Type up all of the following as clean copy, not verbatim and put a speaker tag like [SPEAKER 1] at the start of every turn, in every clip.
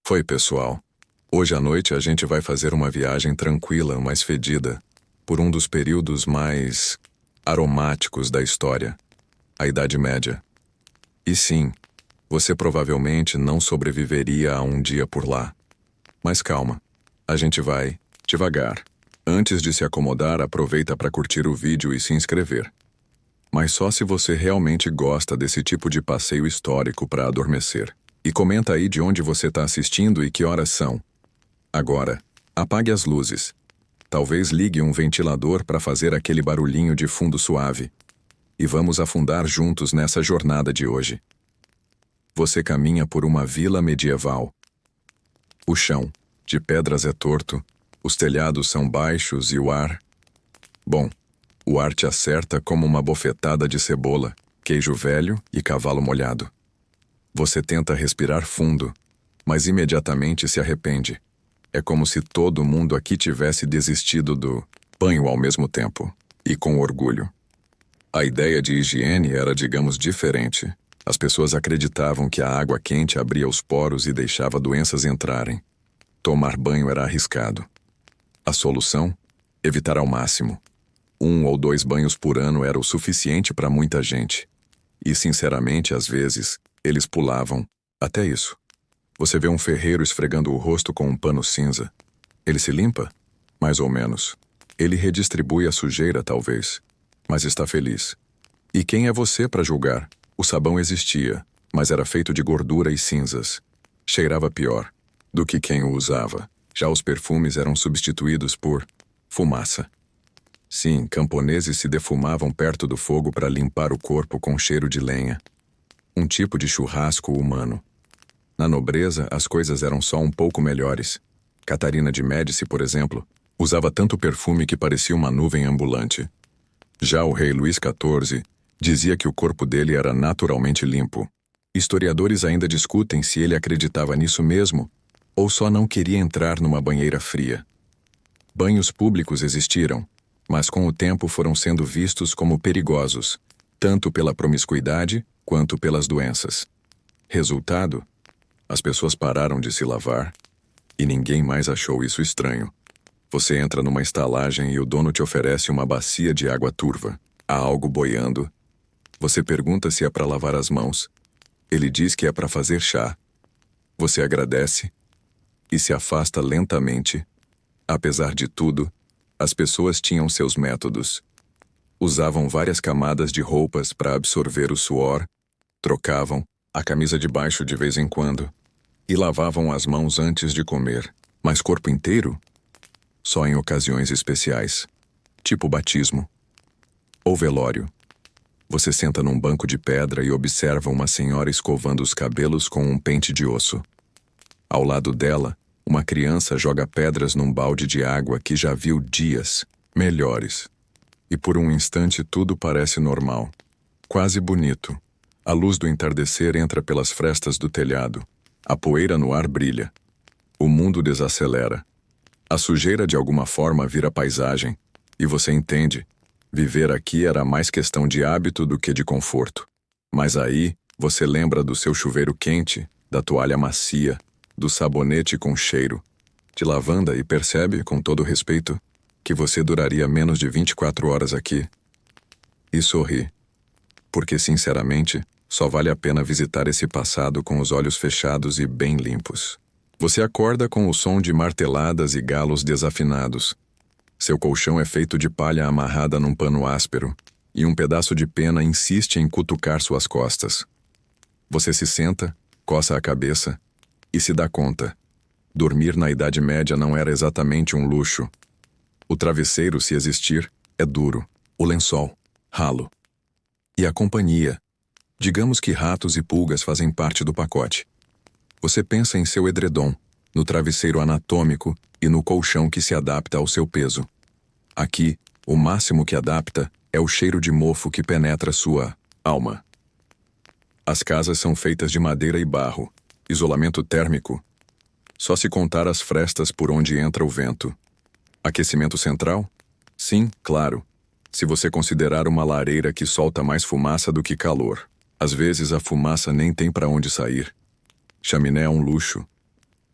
[SPEAKER 1] Foi, pessoal. Hoje à noite a gente vai fazer uma viagem tranquila, mas fedida, por um dos períodos mais aromáticos da história, a Idade Média. E sim, você provavelmente não sobreviveria a um dia por lá. Mas calma, a gente vai devagar. Antes de se acomodar, aproveita para curtir o vídeo e se inscrever. Mas só se você realmente gosta desse tipo de passeio histórico para adormecer. E comenta aí de onde você está assistindo e que horas são. Agora, apague as luzes. Talvez ligue um ventilador para fazer aquele barulhinho de fundo suave. E vamos afundar juntos nessa jornada de hoje. Você caminha por uma vila medieval. O chão, de pedras é torto, os telhados são baixos e o ar... Bom, o ar te acerta como uma bofetada de cebola, queijo velho e cavalo molhado. Você tenta respirar fundo, mas imediatamente se arrepende. É como se todo mundo aqui tivesse desistido do banho ao mesmo tempo, e com orgulho. A ideia de higiene era, digamos, diferente. As pessoas acreditavam que a água quente abria os poros e deixava doenças entrarem. Tomar banho era arriscado. A solução? Evitar ao máximo. 1 ou 2 banhos por ano era o suficiente para muita gente. E, sinceramente, às vezes, eles pulavam até isso. Você vê um ferreiro esfregando o rosto com um pano cinza. Ele se limpa? Mais ou menos. Ele redistribui a sujeira, talvez. Mas está feliz. E quem é você para julgar? O sabão existia, mas era feito de gordura e cinzas. Cheirava pior do que quem o usava. Já os perfumes eram substituídos por fumaça. Sim, camponeses se defumavam perto do fogo para limpar o corpo com cheiro de lenha. Um tipo de churrasco humano. Na nobreza, as coisas eram só um pouco melhores. Catarina de Médici, por exemplo, usava tanto perfume que parecia uma nuvem ambulante. Já o rei Luís XIV dizia que o corpo dele era naturalmente limpo. Historiadores ainda discutem se ele acreditava nisso mesmo ou só não queria entrar numa banheira fria. Banhos públicos existiram, mas com o tempo foram sendo vistos como perigosos, tanto pela promiscuidade quanto pelas doenças. Resultado? As pessoas pararam de se lavar e ninguém mais achou isso estranho. Você entra numa estalagem e o dono te oferece uma bacia de água turva. Há algo boiando. Você pergunta se é para lavar as mãos. Ele diz que é para fazer chá. Você agradece e se afasta lentamente. Apesar de tudo, as pessoas tinham seus métodos. Usavam várias camadas de roupas para absorver o suor, trocavam a camisa de baixo de vez em quando e lavavam as mãos antes de comer. Mas corpo inteiro? Só em ocasiões especiais, tipo batismo ou velório. Você senta num banco de pedra e observa uma senhora escovando os cabelos com um pente de osso. Ao lado dela, uma criança joga pedras num balde de água que já viu dias melhores. E por um instante tudo parece normal, quase bonito. A luz do entardecer entra pelas frestas do telhado. A poeira no ar brilha. O mundo desacelera. A sujeira de alguma forma vira paisagem. E você entende. Viver aqui era mais questão de hábito do que de conforto. Mas aí, você lembra do seu chuveiro quente, da toalha macia, do sabonete com cheiro, de lavanda e percebe, com todo respeito, que você duraria menos de 24 horas aqui. E sorri. Porque, sinceramente, só vale a pena visitar esse passado com os olhos fechados e bem limpos. Você acorda com o som de marteladas e galos desafinados. Seu colchão é feito de palha amarrada num pano áspero, e um pedaço de pena insiste em cutucar suas costas. Você se senta, coça a cabeça e se dá conta. Dormir na Idade Média não era exatamente um luxo. O travesseiro, se existir, é duro. O lençol, ralo. E a companhia. Digamos que ratos e pulgas fazem parte do pacote. Você pensa em seu edredom, no travesseiro anatômico e no colchão que se adapta ao seu peso. Aqui, o máximo que adapta é o cheiro de mofo que penetra sua alma. As casas são feitas de madeira e barro. Isolamento térmico. Só se contar as frestas por onde entra o vento. Aquecimento central? Sim, claro. Se você considerar uma lareira que solta mais fumaça do que calor. Às vezes a fumaça nem tem para onde sair. Chaminé é um luxo.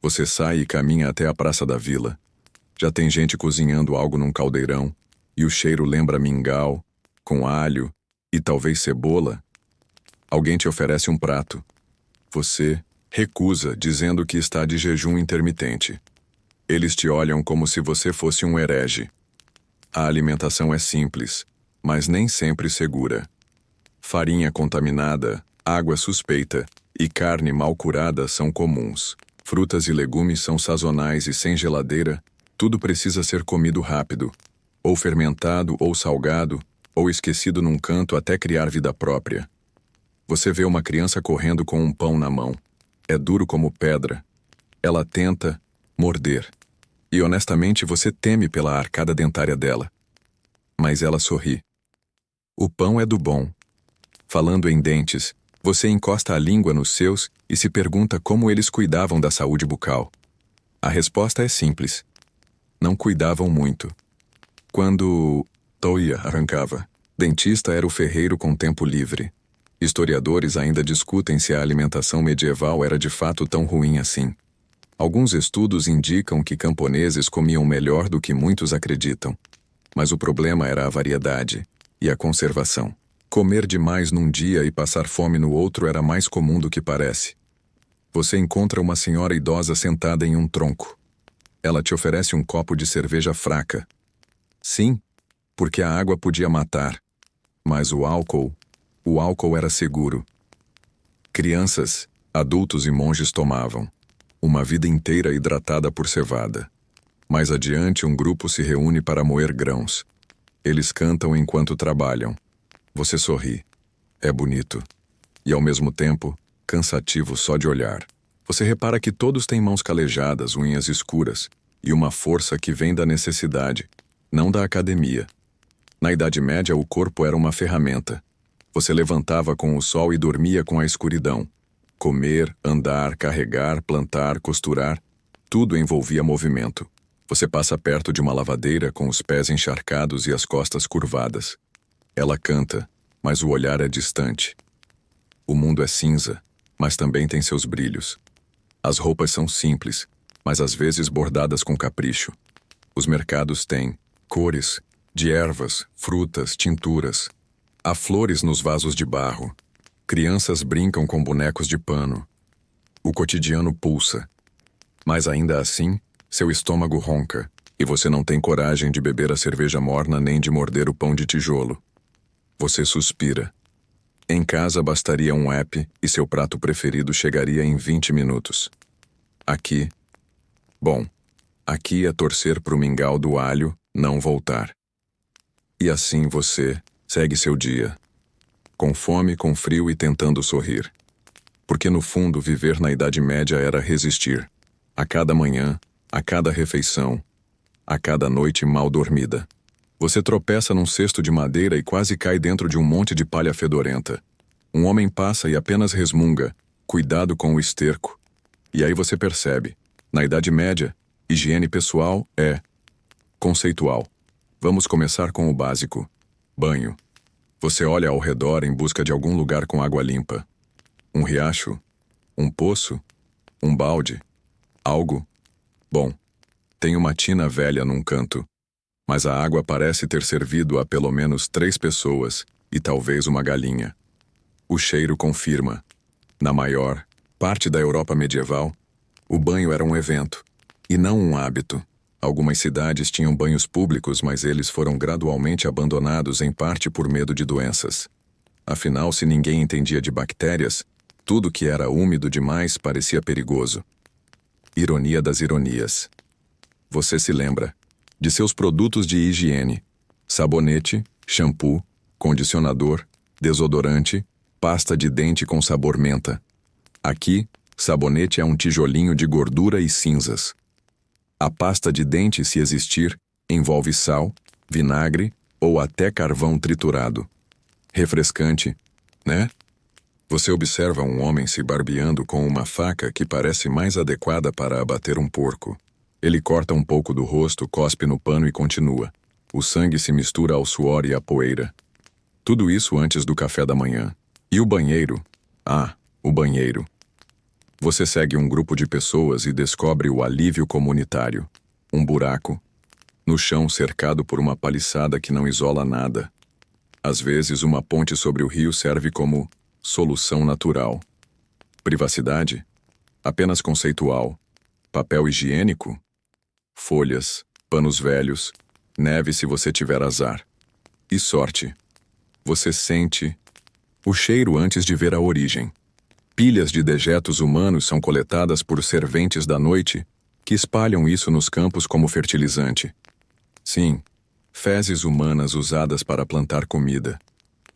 [SPEAKER 1] Você sai e caminha até a praça da vila. Já tem gente cozinhando algo num caldeirão, e o cheiro lembra mingau, com alho e talvez cebola. Alguém te oferece um prato. Você recusa, dizendo que está de jejum intermitente. Eles te olham como se você fosse um herege. A alimentação é simples, mas nem sempre segura. Farinha contaminada, água suspeita e carne mal curada são comuns. Frutas e legumes são sazonais e sem geladeira, tudo precisa ser comido rápido, ou fermentado ou salgado, ou esquecido num canto até criar vida própria. Você vê uma criança correndo com um pão na mão. É duro como pedra. Ela tenta morder. E honestamente você teme pela arcada dentária dela. Mas ela sorri. O pão é do bom. Falando em dentes, você encosta a língua nos seus e se pergunta como eles cuidavam da saúde bucal. A resposta é simples. Não cuidavam muito. Quando Toia arrancava, dentista era o ferreiro com tempo livre. Historiadores ainda discutem se a alimentação medieval era de fato tão ruim assim. Alguns estudos indicam que camponeses comiam melhor do que muitos acreditam. Mas o problema era a variedade e a conservação. Comer demais num dia e passar fome no outro era mais comum do que parece. Você encontra uma senhora idosa sentada em um tronco. Ela te oferece um copo de cerveja fraca. Sim, porque a água podia matar. Mas o álcool era seguro. Crianças, adultos e monges tomavam. Uma vida inteira hidratada por cevada. Mais adiante, um grupo se reúne para moer grãos. Eles cantam enquanto trabalham. Você sorri. É bonito. E ao mesmo tempo, cansativo só de olhar. Você repara que todos têm mãos calejadas, unhas escuras, e uma força que vem da necessidade, não da academia. Na Idade Média, o corpo era uma ferramenta. Você levantava com o sol e dormia com a escuridão. Comer, andar, carregar, plantar, costurar, tudo envolvia movimento. Você passa perto de uma lavadeira com os pés encharcados e as costas curvadas. Ela canta, mas o olhar é distante. O mundo é cinza, mas também tem seus brilhos. As roupas são simples, mas às vezes bordadas com capricho. Os mercados têm cores, de ervas, frutas, tinturas. Há flores nos vasos de barro. Crianças brincam com bonecos de pano. O cotidiano pulsa. Mas ainda assim, seu estômago ronca, e você não tem coragem de beber a cerveja morna nem de morder o pão de tijolo. Você suspira. Em casa bastaria um app e seu prato preferido chegaria em 20 minutos. Aqui é torcer pro mingau do alho não voltar. E assim você segue seu dia, com fome, com frio e tentando sorrir. Porque no fundo viver na Idade Média era resistir. A cada manhã, a cada refeição, a cada noite mal dormida. Você tropeça num cesto de madeira e quase cai dentro de um monte de palha fedorenta. Um homem passa e apenas resmunga, cuidado com o esterco. E aí você percebe, na Idade Média, higiene pessoal é conceitual. Vamos começar com o básico. Banho. Você olha ao redor em busca de algum lugar com água limpa. Um riacho? Um poço? Um balde? Algo? Bom, tem uma tina velha num canto. Mas a água parece ter servido a pelo menos 3 pessoas e talvez uma galinha. O cheiro confirma. Na maior parte da Europa medieval, o banho era um evento, e não um hábito. Algumas cidades tinham banhos públicos, mas eles foram gradualmente abandonados em parte por medo de doenças. Afinal, se ninguém entendia de bactérias, tudo que era úmido demais parecia perigoso. Ironia das ironias. Você se lembra de seus produtos de higiene: sabonete, shampoo, condicionador, desodorante, pasta de dente com sabor menta. Aqui, sabonete é um tijolinho de gordura e cinzas. A pasta de dente, se existir, envolve sal, vinagre ou até carvão triturado. Refrescante, né? Você observa um homem se barbeando com uma faca que parece mais adequada para abater um porco. Ele corta um pouco do rosto, cospe no pano e continua. O sangue se mistura ao suor e à poeira. Tudo isso antes do café da manhã. E o banheiro? Ah, o banheiro. Você segue um grupo de pessoas e descobre o alívio comunitário. Um buraco no chão cercado por uma paliçada que não isola nada. Às vezes, uma ponte sobre o rio serve como solução natural. Privacidade? Apenas conceitual. Papel higiênico? Folhas, panos velhos, neve se você tiver azar. E sorte. Você sente o cheiro antes de ver a origem. Pilhas de dejetos humanos são coletadas por serventes da noite que espalham isso nos campos como fertilizante. Sim, fezes humanas usadas para plantar comida.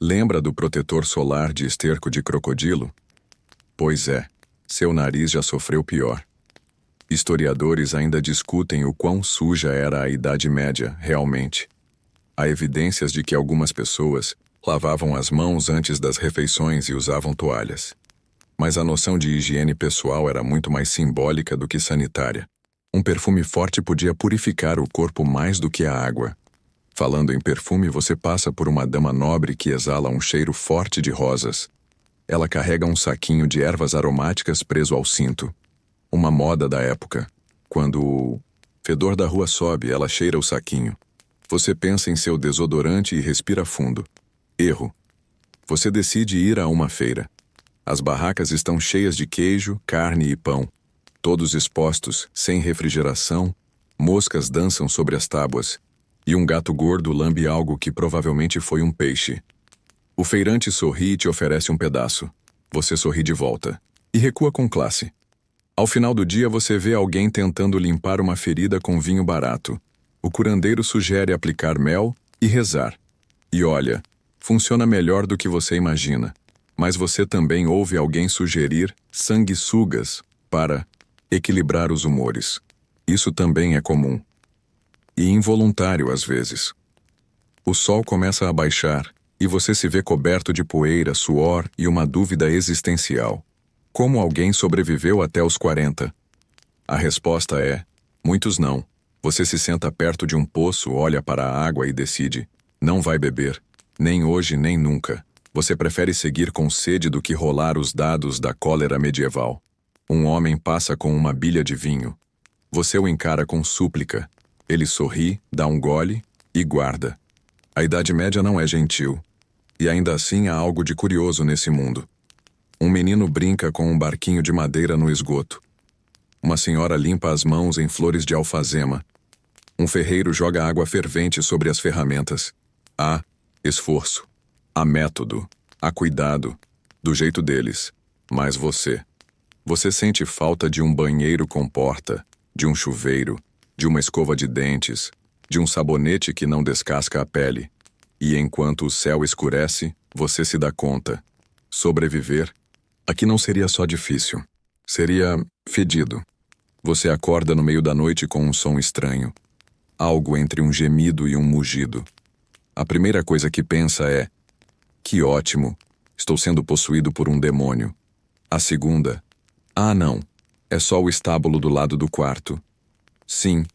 [SPEAKER 1] Lembra do protetor solar de esterco de crocodilo? Pois é, seu nariz já sofreu pior. Historiadores ainda discutem o quão suja era a Idade Média, realmente. Há evidências de que algumas pessoas lavavam as mãos antes das refeições e usavam toalhas. Mas a noção de higiene pessoal era muito mais simbólica do que sanitária. Um perfume forte podia purificar o corpo mais do que a água. Falando em perfume, você passa por uma dama nobre que exala um cheiro forte de rosas. Ela carrega um saquinho de ervas aromáticas preso ao cinto. Uma moda da época. Quando o fedor da rua sobe, ela cheira o saquinho. Você pensa em seu desodorante e respira fundo. Erro. Você decide ir a uma feira. As barracas estão cheias de queijo, carne e pão. Todos expostos, sem refrigeração, moscas dançam sobre as tábuas, e um gato gordo lambe algo que provavelmente foi um peixe. O feirante sorri e te oferece um pedaço. Você sorri de volta, e recua com classe. Ao final do dia você vê alguém tentando limpar uma ferida com vinho barato. O curandeiro sugere aplicar mel e rezar. E olha, funciona melhor do que você imagina. Mas você também ouve alguém sugerir sanguessugas para equilibrar os humores. Isso também é comum. E involuntário às vezes. O sol começa a baixar e você se vê coberto de poeira, suor e uma dúvida existencial. Como alguém sobreviveu até os 40? A resposta é: muitos não. Você se senta perto de um poço, olha para a água e decide: não vai beber, nem hoje nem nunca. Você prefere seguir com sede do que rolar os dados da cólera medieval. Um homem passa com uma bilha de vinho. Você o encara com súplica. Ele sorri, dá um gole e guarda. A Idade Média não é gentil. E ainda assim há algo de curioso nesse mundo. Um menino brinca com um barquinho de madeira no esgoto. Uma senhora limpa as mãos em flores de alfazema. Um ferreiro joga água fervente sobre as ferramentas. Há esforço. Há método. Há cuidado. Do jeito deles. Mas você sente falta de um banheiro com porta, de um chuveiro, de uma escova de dentes, de um sabonete que não descasca a pele. E enquanto o céu escurece, você se dá conta. Sobreviver? Aqui não seria só difícil. Seria fedido. Você acorda no meio da noite com um som estranho. Algo entre um gemido e um mugido. A primeira coisa que pensa é: que ótimo, estou sendo possuído por um demônio. A segunda: ah, não, é só o estábulo do lado do quarto. Sim,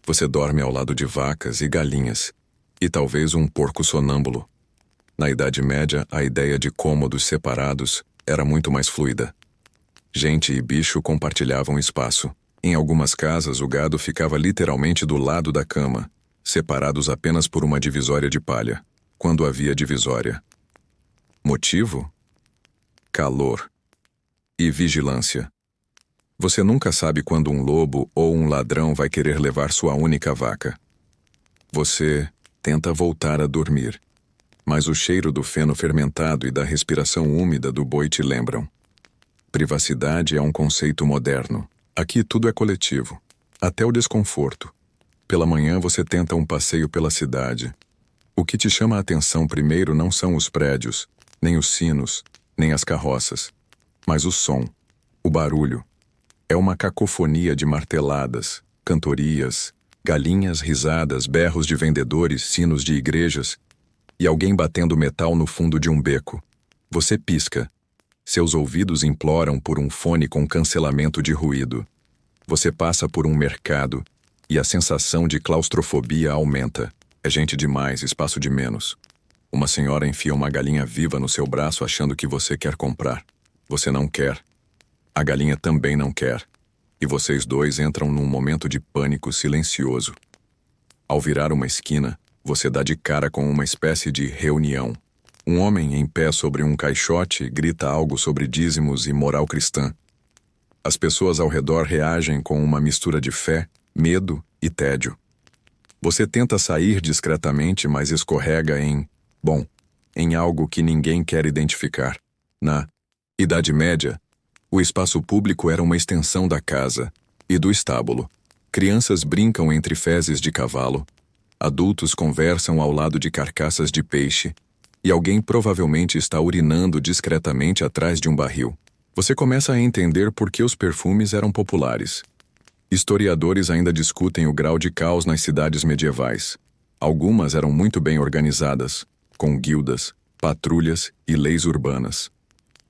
[SPEAKER 1] você dorme ao lado de vacas e galinhas, e talvez um porco sonâmbulo. Na Idade Média, a ideia de cômodos separados era muito mais fluida. Gente e bicho compartilhavam espaço. Em algumas casas, o gado ficava literalmente do lado da cama, separados apenas por uma divisória de palha, quando havia divisória. Motivo? Calor. E vigilância. Você nunca sabe quando um lobo ou um ladrão vai querer levar sua única vaca. Você tenta voltar a dormir, mas o cheiro do feno fermentado e da respiração úmida do boi te lembram. Privacidade é um conceito moderno. Aqui tudo é coletivo, até o desconforto. Pela manhã você tenta um passeio pela cidade. O que te chama a atenção primeiro não são os prédios, nem os sinos, nem as carroças, mas o som, o barulho. É uma cacofonia de marteladas, cantorias, galinhas, risadas, berros de vendedores, sinos de igrejas e alguém batendo metal no fundo de um beco. Você pisca. Seus ouvidos imploram por um fone com cancelamento de ruído. Você passa por um mercado e a sensação de claustrofobia aumenta. É gente demais, espaço de menos. Uma senhora enfia uma galinha viva no seu braço achando que você quer comprar. Você não quer. A galinha também não quer, e vocês dois entram num momento de pânico silencioso. Ao virar uma esquina, você dá de cara com uma espécie de reunião. Um homem em pé sobre um caixote grita algo sobre dízimos e moral cristã. As pessoas ao redor reagem com uma mistura de fé, medo e tédio. Você tenta sair discretamente, mas escorrega em algo que ninguém quer identificar. Na Idade Média, o espaço público era uma extensão da casa e do estábulo. Crianças brincam entre fezes de cavalo, adultos conversam ao lado de carcaças de peixe, e alguém provavelmente está urinando discretamente atrás de um barril. Você começa a entender por que os perfumes eram populares. Historiadores ainda discutem o grau de caos nas cidades medievais. Algumas eram muito bem organizadas, com guildas, patrulhas e leis urbanas.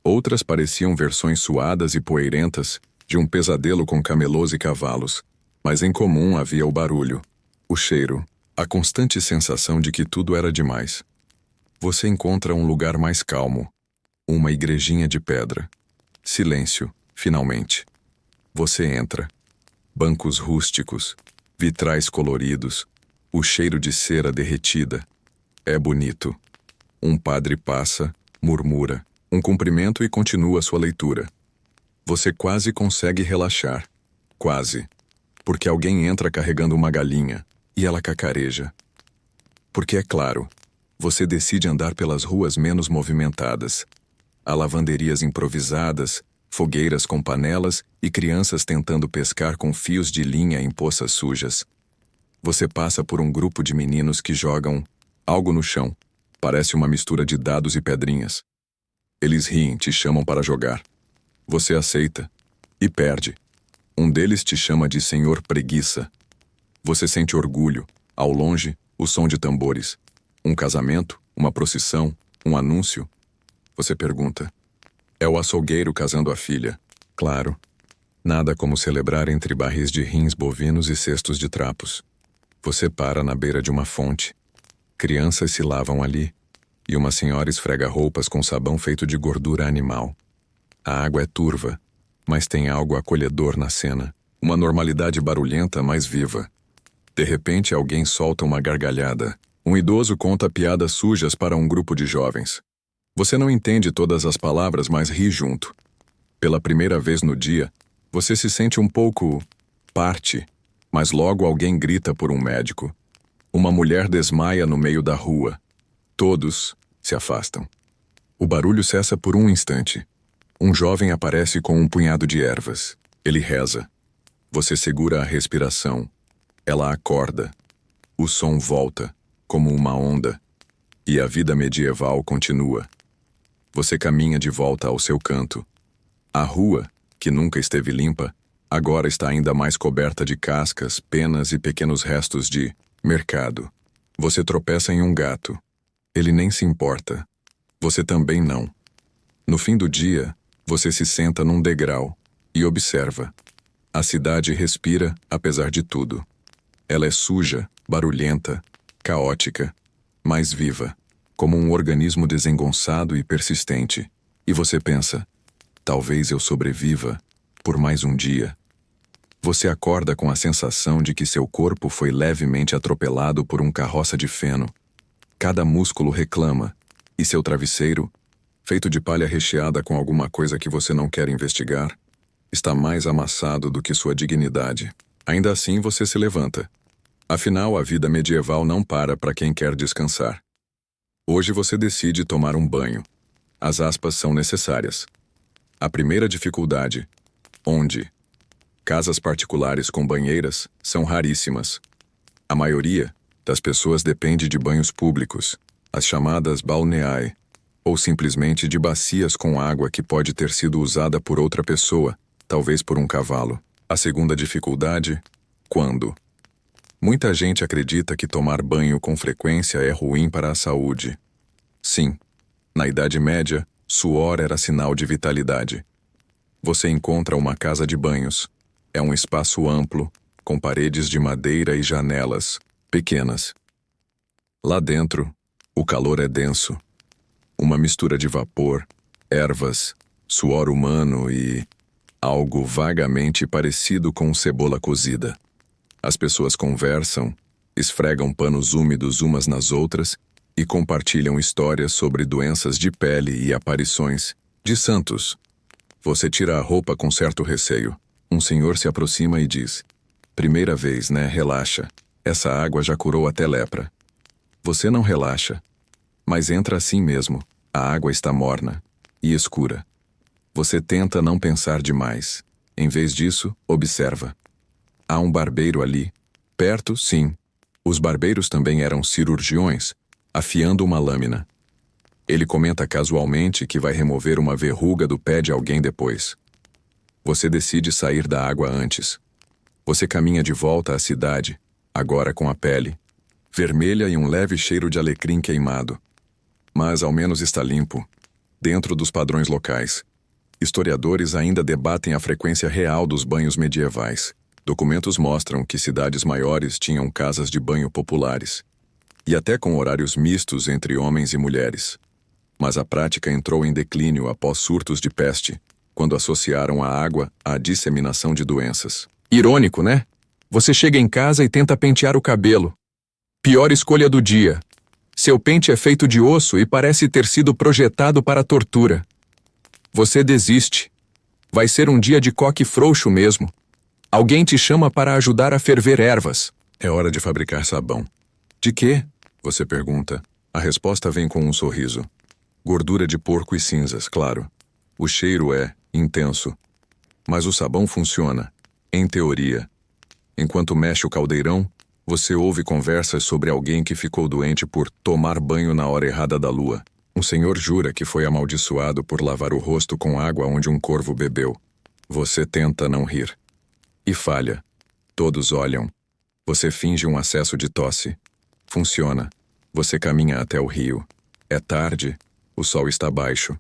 [SPEAKER 1] Outras pareciam versões suadas e poeirentas de um pesadelo com camelôs e cavalos, mas em comum havia o barulho, o cheiro, a constante sensação de que tudo era demais. Você encontra um lugar mais calmo, uma igrejinha de pedra. Silêncio, finalmente. Você entra. Bancos rústicos, vitrais coloridos, o cheiro de cera derretida. É bonito. Um padre passa, murmura, um cumprimento e continua sua leitura. Você quase consegue relaxar. Quase. Porque alguém entra carregando uma galinha e ela cacareja. Porque, é claro, você decide andar pelas ruas menos movimentadas. Há lavanderias improvisadas, fogueiras com panelas e crianças tentando pescar com fios de linha em poças sujas. Você passa por um grupo de meninos que jogam algo no chão. Parece uma mistura de dados e pedrinhas. Eles riem, te chamam para jogar. Você aceita e perde. Um deles te chama de Senhor Preguiça. Você sente orgulho. Ao longe, o som de tambores. Um casamento, uma procissão, um anúncio. Você pergunta. É o açougueiro casando a filha. Claro. Nada como celebrar entre barris de rins bovinos e cestos de trapos. Você para na beira de uma fonte. Crianças se lavam ali, e uma senhora esfrega roupas com sabão feito de gordura animal. A água é turva, mas tem algo acolhedor na cena. Uma normalidade barulhenta, mas viva. De repente, alguém solta uma gargalhada. Um idoso conta piadas sujas para um grupo de jovens. Você não entende todas as palavras, mas ri junto. Pela primeira vez no dia, você se sente um pouco parte, mas logo alguém grita por um médico. Uma mulher desmaia no meio da rua. Todos se afastam. O barulho cessa por um instante. Um jovem aparece com um punhado de ervas. Ele reza. Você segura a respiração. Ela acorda. O som volta, como uma onda. E a vida medieval continua. Você caminha de volta ao seu canto. A rua, que nunca esteve limpa, agora está ainda mais coberta de cascas, penas e pequenos restos de mercado. Você tropeça em um gato. Ele nem se importa. Você também não. No fim do dia, você se senta num degrau e observa. A cidade respira, apesar de tudo. Ela é suja, barulhenta, caótica, mas viva, como um organismo desengonçado e persistente. E você pensa, talvez eu sobreviva por mais um dia. Você acorda com a sensação de que seu corpo foi levemente atropelado por um carroça de feno. Cada músculo reclama, e seu travesseiro, feito de palha recheada com alguma coisa que você não quer investigar, está mais amassado do que sua dignidade. Ainda assim você se levanta. Afinal, a vida medieval não para quem quer descansar. Hoje você decide tomar um banho. As aspas são necessárias. A primeira dificuldade, onde? Casas particulares com banheiras são raríssimas. A maioria das pessoas depende de banhos públicos, as chamadas balneae, ou simplesmente de bacias com água que pode ter sido usada por outra pessoa, talvez por um cavalo. A segunda dificuldade, quando? Muita gente acredita que tomar banho com frequência é ruim para a saúde. Sim, na Idade Média, suor era sinal de vitalidade. Você encontra uma casa de banhos. É um espaço amplo, com paredes de madeira e janelas, pequenas. Lá dentro, o calor é denso. Uma mistura de vapor, ervas, suor humano e Algo vagamente parecido com cebola cozida. As pessoas conversam, esfregam panos úmidos umas nas outras e compartilham histórias sobre doenças de pele e aparições de santos. Você tira a roupa com certo receio. Um senhor se aproxima e diz: "Primeira vez, né? Relaxa. Essa água já curou até lepra." Você não relaxa, mas entra assim mesmo. A água está morna e escura. Você tenta não pensar demais. Em vez disso, observa. Há um barbeiro ali. Perto, sim. Os barbeiros também eram cirurgiões, afiando uma lâmina. Ele comenta casualmente que vai remover uma verruga do pé de alguém depois. Você decide sair da água antes. Você caminha de volta à cidade, agora com a pele vermelha e um leve cheiro de alecrim queimado. Mas ao menos está limpo, dentro dos padrões locais. Historiadores ainda debatem a frequência real dos banhos medievais. Documentos mostram que cidades maiores tinham casas de banho populares, e até com horários mistos entre homens e mulheres. Mas a prática entrou em declínio após surtos de peste, quando associaram a água à disseminação de doenças. Irônico, né? Você chega em casa e tenta pentear o cabelo. Pior escolha do dia. Seu pente é feito de osso e parece ter sido projetado para a tortura. Você desiste. Vai ser um dia de coque frouxo mesmo. Alguém te chama para ajudar a ferver ervas. É hora de fabricar sabão. De quê? Você pergunta. A resposta vem com um sorriso. Gordura de porco e cinzas, claro. O cheiro é intenso. Mas o sabão funciona, em teoria. Enquanto mexe o caldeirão, você ouve conversas sobre alguém que ficou doente por tomar banho na hora errada da lua. Um senhor jura que foi amaldiçoado por lavar o rosto com água onde um corvo bebeu. Você tenta não rir. E falha. Todos olham. Você finge um acesso de tosse. Funciona. Você caminha até o rio. É tarde. O sol está baixo.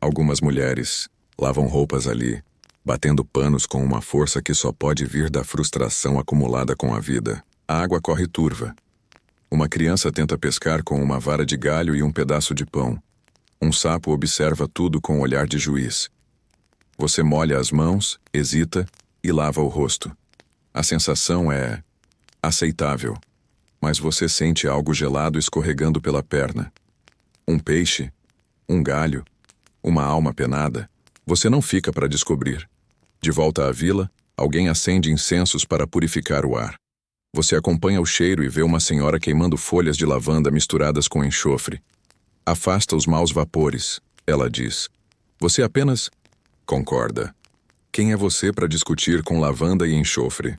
[SPEAKER 1] Algumas mulheres lavam roupas ali, batendo panos com uma força que só pode vir da frustração acumulada com a vida. A água corre turva. Uma criança tenta pescar com uma vara de galho e um pedaço de pão. Um sapo observa tudo com um olhar de juiz. Você molha as mãos, hesita e lava o rosto. A sensação é aceitável, mas você sente algo gelado escorregando pela perna. Um peixe, um galho, uma alma penada. Você não fica para descobrir. De volta à vila, alguém acende incensos para purificar o ar. Você acompanha o cheiro e vê uma senhora queimando folhas de lavanda misturadas com enxofre. Afasta os maus vapores, ela diz. Você apenas concorda. Quem é você para discutir com lavanda e enxofre?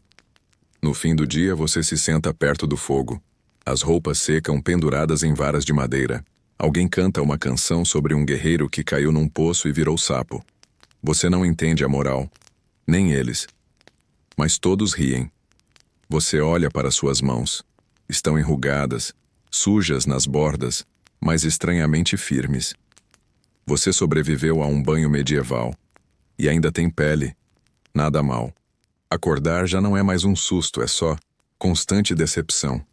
[SPEAKER 1] No fim do dia, você se senta perto do fogo. As roupas secam penduradas em varas de madeira. Alguém canta uma canção sobre um guerreiro que caiu num poço e virou sapo. Você não entende a moral, nem eles. Mas todos riem. Você olha para suas mãos. Estão enrugadas, sujas nas bordas, mas estranhamente firmes. Você sobreviveu a um banho medieval. E ainda tem pele. Nada mal. Acordar já não é mais um susto, é só constante decepção.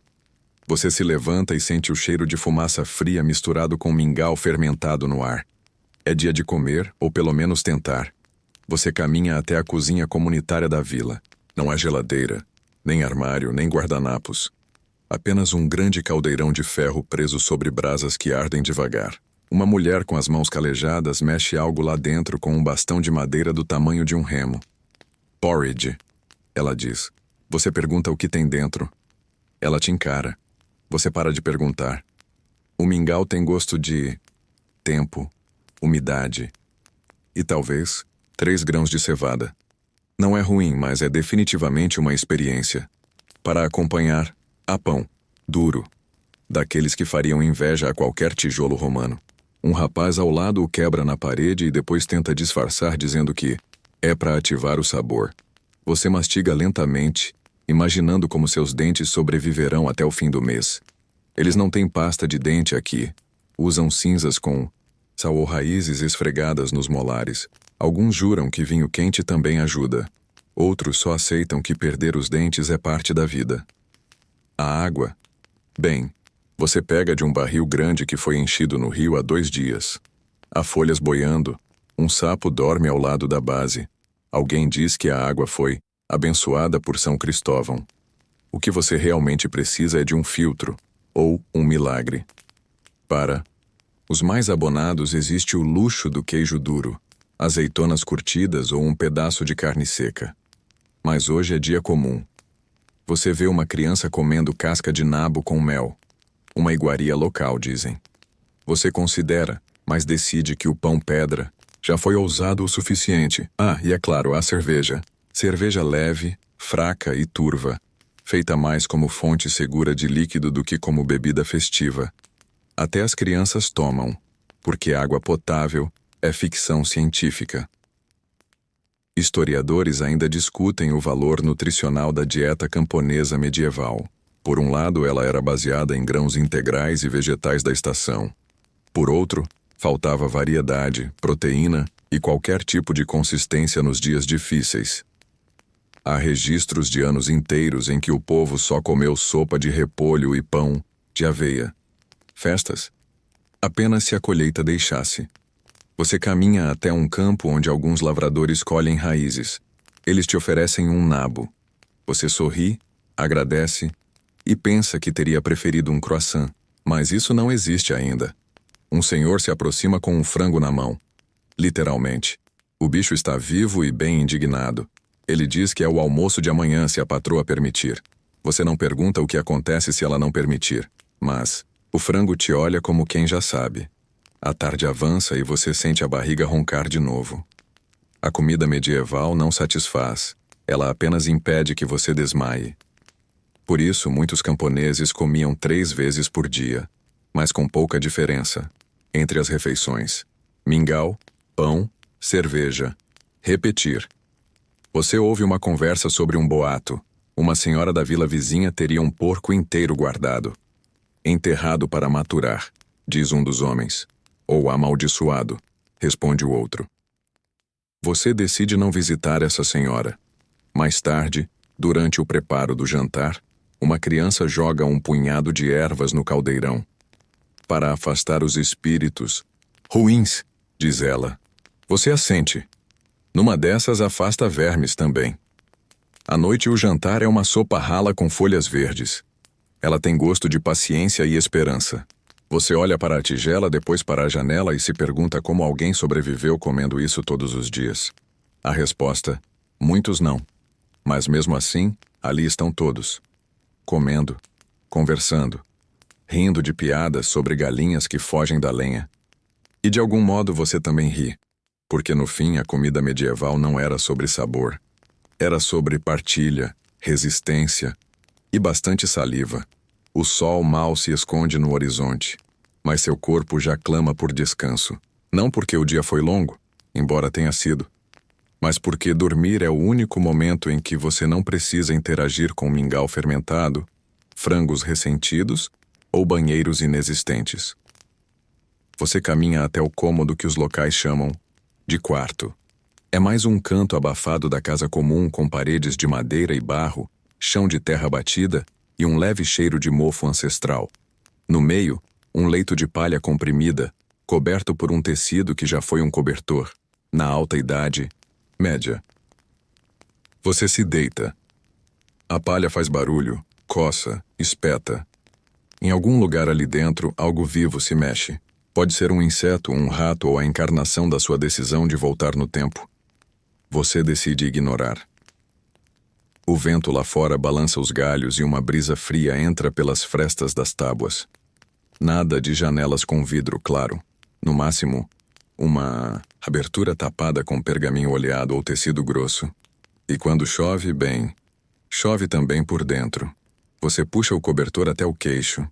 [SPEAKER 1] Você se levanta e sente o cheiro de fumaça fria misturado com mingau fermentado no ar. É dia de comer, ou pelo menos tentar. Você caminha até a cozinha comunitária da vila. Não há geladeira, nem armário, nem guardanapos. Apenas um grande caldeirão de ferro preso sobre brasas que ardem devagar. Uma mulher com as mãos calejadas mexe algo lá dentro com um bastão de madeira do tamanho de um remo. Porridge, ela diz. Você pergunta o que tem dentro. Ela te encara. Você para de perguntar. O mingau tem gosto de tempo, umidade e talvez 3 grãos de cevada. Não é ruim, mas é definitivamente uma experiência. Para acompanhar, há pão, duro, daqueles que fariam inveja a qualquer tijolo romano. Um rapaz ao lado o quebra na parede e depois tenta disfarçar dizendo que é para ativar o sabor. Você mastiga lentamente, imaginando como seus dentes sobreviverão até o fim do mês. Eles não têm pasta de dente aqui. Usam cinzas com sal ou raízes esfregadas nos molares. Alguns juram que vinho quente também ajuda. Outros só aceitam que perder os dentes é parte da vida. A água? Bem, você pega de um barril grande que foi enchido no rio há 2 dias. Há folhas boiando. Um sapo dorme ao lado da base. Alguém diz que a água foi abençoada por São Cristóvão. O que você realmente precisa é de um filtro, ou um milagre. Para os mais abonados existe o luxo do queijo duro, azeitonas curtidas ou um pedaço de carne seca. Mas hoje é dia comum. Você vê uma criança comendo casca de nabo com mel. Uma iguaria local, dizem. Você considera, mas decide que o pão pedra já foi ousado o suficiente. Ah, e é claro, a cerveja. Cerveja leve, fraca e turva, feita mais como fonte segura de líquido do que como bebida festiva. Até as crianças tomam, porque água potável é ficção científica. Historiadores ainda discutem o valor nutricional da dieta camponesa medieval. Por um lado, ela era baseada em grãos integrais e vegetais da estação. Por outro, faltava variedade, proteína e qualquer tipo de consistência nos dias difíceis. Há registros de anos inteiros em que o povo só comeu sopa de repolho e pão de aveia. Festas? Apenas se a colheita deixasse. Você caminha até um campo onde alguns lavradores colhem raízes. Eles te oferecem um nabo. Você sorri, agradece e pensa que teria preferido um croissant. Mas isso não existe ainda. Um senhor se aproxima com um frango na mão. Literalmente. O bicho está vivo e bem indignado. Ele diz que é o almoço de amanhã se a patroa permitir. Você não pergunta o que acontece se ela não permitir. Mas o frango te olha como quem já sabe. A tarde avança e você sente a barriga roncar de novo. A comida medieval não satisfaz. Ela apenas impede que você desmaie. Por isso, muitos camponeses comiam 3 vezes por dia, mas com pouca diferença entre as refeições. Mingau, pão, cerveja. Repetir. Você ouve uma conversa sobre um boato. Uma senhora da vila vizinha teria um porco inteiro guardado. Enterrado para maturar, diz um dos homens. Ou amaldiçoado, responde o outro. Você decide não visitar essa senhora. Mais tarde, durante o preparo do jantar, uma criança joga um punhado de ervas no caldeirão. Para afastar os espíritos ruins, diz ela. Você assente. Numa dessas afasta vermes também. À noite o jantar é uma sopa rala com folhas verdes. Ela tem gosto de paciência e esperança. Você olha para a tigela, depois para a janela e se pergunta como alguém sobreviveu comendo isso todos os dias. A resposta: muitos não. Mas mesmo assim, ali estão todos. Comendo, conversando, rindo de piadas sobre galinhas que fogem da lenha. E de algum modo você também ri, porque no fim a comida medieval não era sobre sabor. Era sobre partilha, resistência e bastante saliva. O sol mal se esconde no horizonte, mas seu corpo já clama por descanso. Não porque o dia foi longo, embora tenha sido, mas porque dormir é o único momento em que você não precisa interagir com mingau fermentado, frangos ressentidos ou banheiros inexistentes. Você caminha até o cômodo que os locais chamam de quarto. É mais um canto abafado da casa comum com paredes de madeira e barro, chão de terra batida e um leve cheiro de mofo ancestral. No meio, um leito de palha comprimida, coberto por um tecido que já foi um cobertor, na alta idade média. Você se deita. A palha faz barulho, coça, espeta. Em algum lugar ali dentro, algo vivo se mexe. Pode ser um inseto, um rato ou a encarnação da sua decisão de voltar no tempo. Você decide ignorar. O vento lá fora balança os galhos e uma brisa fria entra pelas frestas das tábuas. Nada de janelas com vidro, claro. No máximo, uma abertura tapada com pergaminho oleado ou tecido grosso. E quando chove, bem, chove também por dentro. Você puxa o cobertor até o queixo.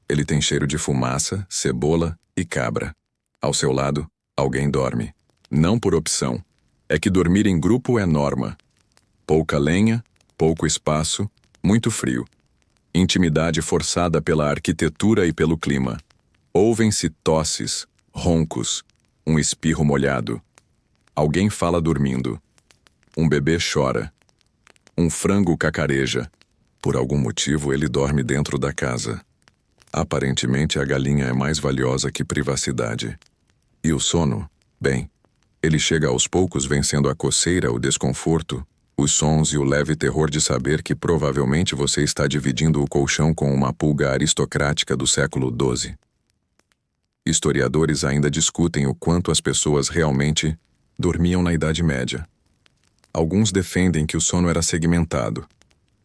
[SPEAKER 1] Ele tem cheiro de fumaça, cebola e cabra. Ao seu lado, alguém dorme. Não por opção. É que dormir em grupo é norma. Pouca lenha, pouco espaço, muito frio. Intimidade forçada pela arquitetura e pelo clima. Ouvem-se tosses, roncos, um espirro molhado. Alguém fala dormindo. Um bebê chora. Um frango cacareja. Por algum motivo ele dorme dentro da casa. Aparentemente a galinha é mais valiosa que privacidade. E o sono? Bem, Ele chega aos poucos vencendo a coceira, o desconforto, os sons e o leve terror de saber que provavelmente você está dividindo o colchão com uma pulga aristocrática do século XII. Historiadores ainda discutem o quanto as pessoas realmente dormiam na Idade Média. Alguns defendem que o sono era segmentado.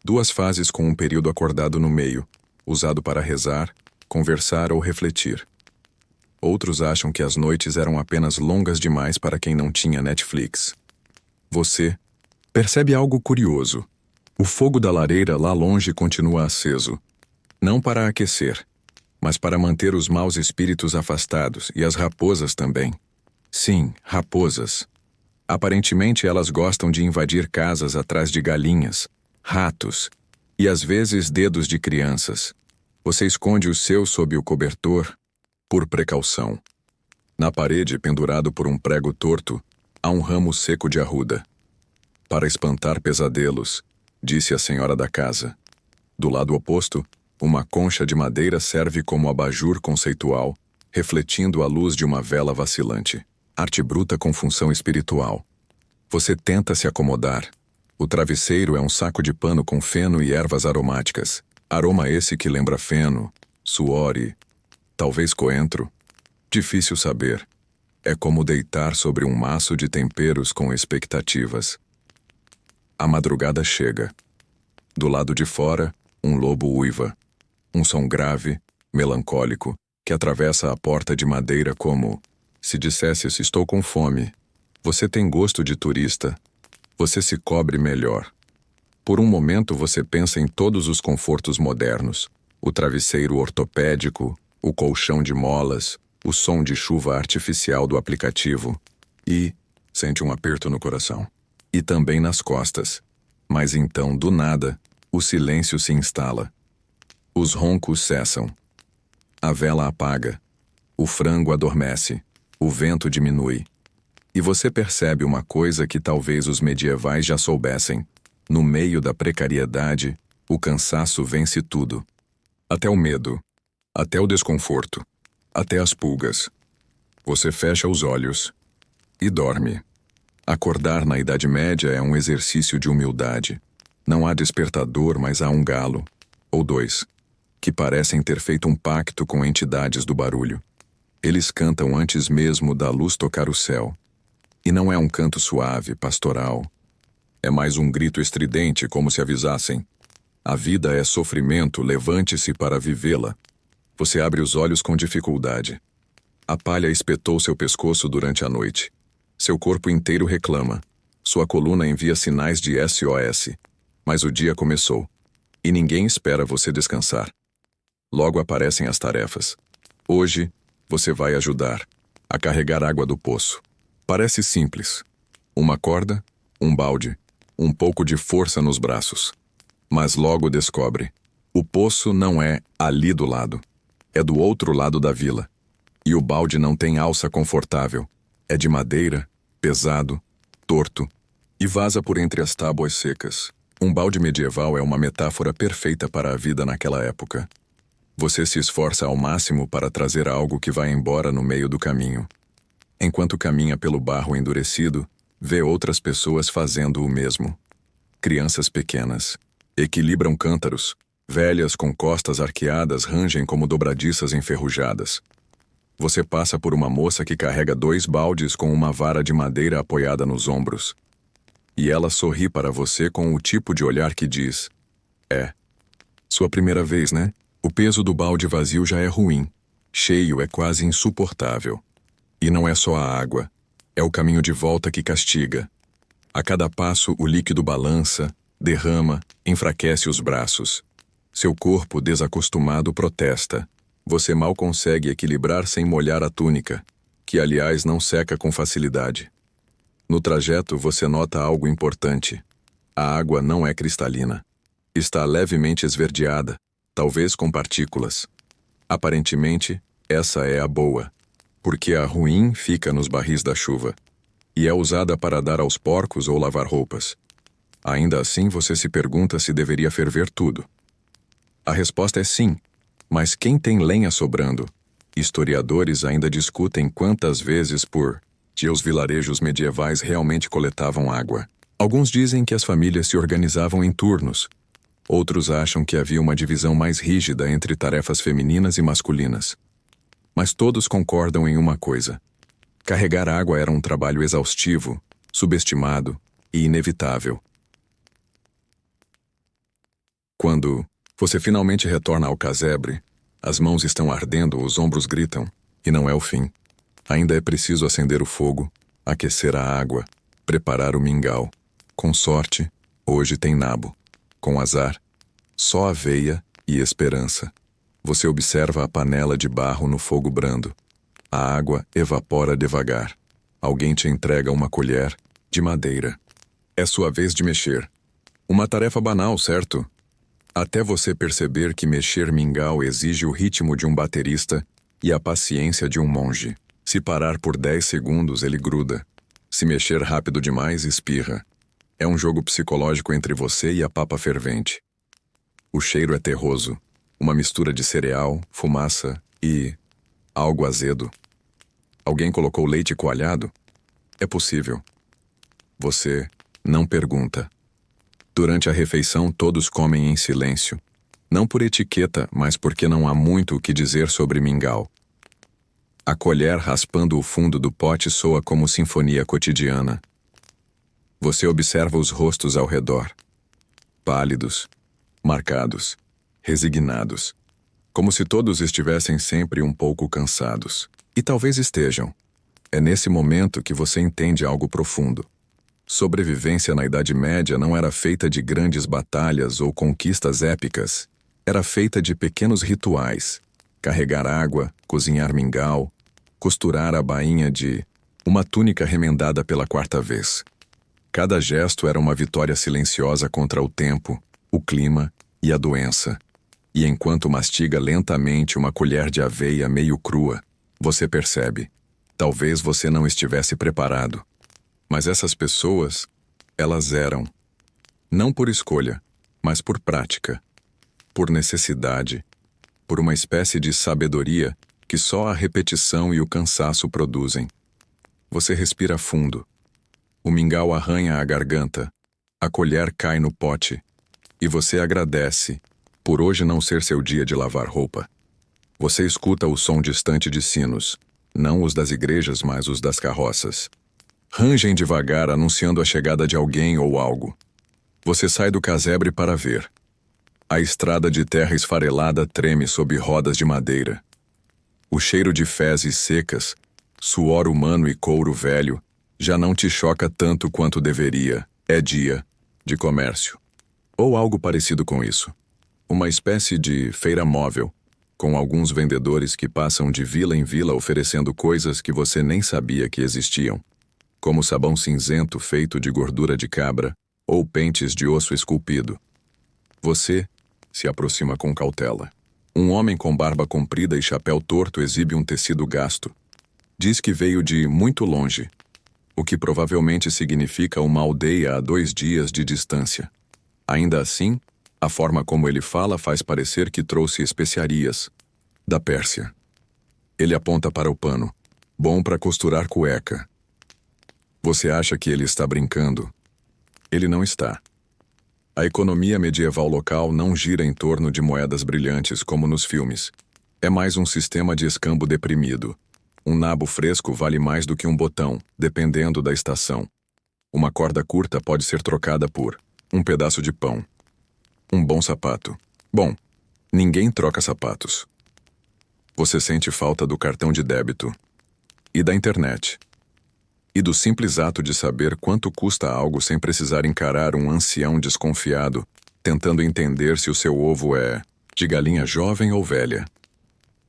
[SPEAKER 1] 2 fases com um período acordado no meio, usado para rezar, conversar ou refletir. Outros acham que as noites eram apenas longas demais para quem não tinha Netflix. Você percebe algo curioso. O fogo da lareira lá longe continua aceso. Não para aquecer, mas para manter os maus espíritos afastados e as raposas também. Sim, raposas. Aparentemente elas gostam de invadir casas atrás de galinhas, ratos e às vezes dedos de crianças. Você esconde o seu sob o cobertor, por precaução. Na parede, pendurado por um prego torto, há um ramo seco de arruda. Para espantar pesadelos, disse a senhora da casa. Do lado oposto, uma concha de madeira serve como abajur conceitual, refletindo a luz de uma vela vacilante. Arte bruta com função espiritual. Você tenta se acomodar. O travesseiro é um saco de pano com feno e ervas aromáticas. Aroma esse que lembra feno, suor e, talvez coentro. Difícil saber. É como deitar sobre um maço de temperos com expectativas. A madrugada chega. Do lado de fora, um lobo uiva. Um som grave, melancólico, que atravessa a porta de madeira como se dissesse: estou com fome. Você tem gosto de turista. Você se cobre melhor. Por um momento você pensa em todos os confortos modernos. O travesseiro ortopédico, o colchão de molas, o som de chuva artificial do aplicativo. E sente um aperto no coração. E também nas costas. Mas então, do nada, o silêncio se instala. Os roncos cessam. A vela apaga. O frango adormece. O vento diminui. E você percebe uma coisa que talvez os medievais já soubessem. No meio da precariedade, o cansaço vence tudo. Até o medo. Até o desconforto. Até as pulgas. Você fecha os olhos. E dorme. Acordar na Idade Média é um exercício de humildade. Não há despertador, mas há um galo. Ou 2. Que parecem ter feito um pacto com entidades do barulho. Eles cantam antes mesmo da luz tocar o céu. E não é um canto suave, pastoral. É mais um grito estridente, como se avisassem: a vida é sofrimento, levante-se para vivê-la. Você abre os olhos com dificuldade. A palha espetou seu pescoço durante a noite. Seu corpo inteiro reclama. Sua coluna envia sinais de SOS. Mas o dia começou. E ninguém espera você descansar. Logo aparecem as tarefas. Hoje, você vai ajudar a carregar água do poço. Parece simples. Uma corda, um balde, um pouco de força nos braços. Mas logo descobre. O poço não é ali do lado. É do outro lado da vila. E o balde não tem alça confortável. É de madeira, pesado, torto, e vaza por entre as tábuas secas. Um balde medieval é uma metáfora perfeita para a vida naquela época. Você se esforça ao máximo para trazer algo que vai embora no meio do caminho. Enquanto caminha pelo barro endurecido, vê outras pessoas fazendo o mesmo. Crianças pequenas. Equilibram cântaros. Velhas com costas arqueadas rangem como dobradiças enferrujadas. Você passa por uma moça que carrega 2 baldes com uma vara de madeira apoiada nos ombros. E ela sorri para você com o tipo de olhar que diz: é. Sua primeira vez, né? O peso do balde vazio já é ruim. Cheio é quase insuportável. E não é só a água. É o caminho de volta que castiga. A cada passo o líquido balança, derrama, enfraquece os braços. Seu corpo desacostumado protesta. Você mal consegue equilibrar sem molhar a túnica, que aliás não seca com facilidade. No trajeto você nota algo importante. A água não é cristalina. Está levemente esverdeada, talvez com partículas. Aparentemente, essa é a boa, porque a ruim fica nos barris da chuva, e é usada para dar aos porcos ou lavar roupas. Ainda assim você se pergunta se deveria ferver tudo. A resposta é sim, mas quem tem lenha sobrando? Historiadores ainda discutem quantas vezes por que os vilarejos medievais realmente coletavam água. Alguns dizem que as famílias se organizavam em turnos. Outros acham que havia uma divisão mais rígida entre tarefas femininas e masculinas. Mas todos concordam em uma coisa: carregar água era um trabalho exaustivo, subestimado e inevitável. Quando você finalmente retorna ao casebre, as mãos estão ardendo, os ombros gritam, e não é o fim. Ainda é preciso acender o fogo, aquecer a água, preparar o mingau. Com sorte, hoje tem nabo. Com azar, só aveia e esperança. Você observa a panela de barro no fogo brando. A água evapora devagar. Alguém te entrega uma colher de madeira. É sua vez de mexer. Uma tarefa banal, certo? Até você perceber que mexer mingau exige o ritmo de um baterista e a paciência de um monge. Se parar por 10 segundos, ele gruda. Se mexer rápido demais, espirra. É um jogo psicológico entre você e a papa fervente. O cheiro é terroso, uma mistura de cereal, fumaça e algo azedo. Alguém colocou leite coalhado? É possível. Você não pergunta. Durante a refeição, todos comem em silêncio. Não por etiqueta, mas porque não há muito o que dizer sobre mingau. A colher raspando o fundo do pote soa como sinfonia cotidiana. Você observa os rostos ao redor. Pálidos, marcados, resignados. Como se todos estivessem sempre um pouco cansados. E talvez estejam. É nesse momento que você entende algo profundo. Sobrevivência na Idade Média não era feita de grandes batalhas ou conquistas épicas. Era feita de pequenos rituais. Carregar água, cozinhar mingau, costurar a bainha de uma túnica remendada pela 4ª vez. Cada gesto era uma vitória silenciosa contra o tempo, o clima e a doença. E enquanto mastiga lentamente uma colher de aveia meio crua, você percebe. Talvez você não estivesse preparado. Mas essas pessoas, elas eram. Não por escolha, mas por prática. Por necessidade. Por uma espécie de sabedoria que só a repetição e o cansaço produzem. Você respira fundo. O mingau arranha a garganta. A colher cai no pote. E você agradece por hoje não ser seu dia de lavar roupa. Você escuta o som distante de sinos. Não os das igrejas, mas os das carroças. Rangem devagar, anunciando a chegada de alguém ou algo. Você sai do casebre para ver. A estrada de terra esfarelada treme sob rodas de madeira. O cheiro de fezes secas, suor humano e couro velho, já não te choca tanto quanto deveria. É dia de comércio. Ou algo parecido com isso. Uma espécie de feira móvel, com alguns vendedores que passam de vila em vila oferecendo coisas que você nem sabia que existiam. Como sabão cinzento feito de gordura de cabra, ou pentes de osso esculpido. Você se aproxima com cautela. Um homem com barba comprida e chapéu torto exibe um tecido gasto. Diz que veio de muito longe, o que provavelmente significa uma aldeia a 2 dias de distância. Ainda assim, a forma como ele fala faz parecer que trouxe especiarias da Pérsia. Ele aponta para o pano. Bom para costurar cueca. Você acha que ele está brincando? Ele não está. A economia medieval local não gira em torno de moedas brilhantes como nos filmes. É mais um sistema de escambo deprimido. Um nabo fresco vale mais do que um botão, dependendo da estação. Uma corda curta pode ser trocada por um pedaço de pão. Um bom sapato. Bom, ninguém troca sapatos. Você sente falta do cartão de débito. E da internet. E do simples ato de saber quanto custa algo sem precisar encarar um ancião desconfiado, tentando entender se o seu ovo é de galinha jovem ou velha.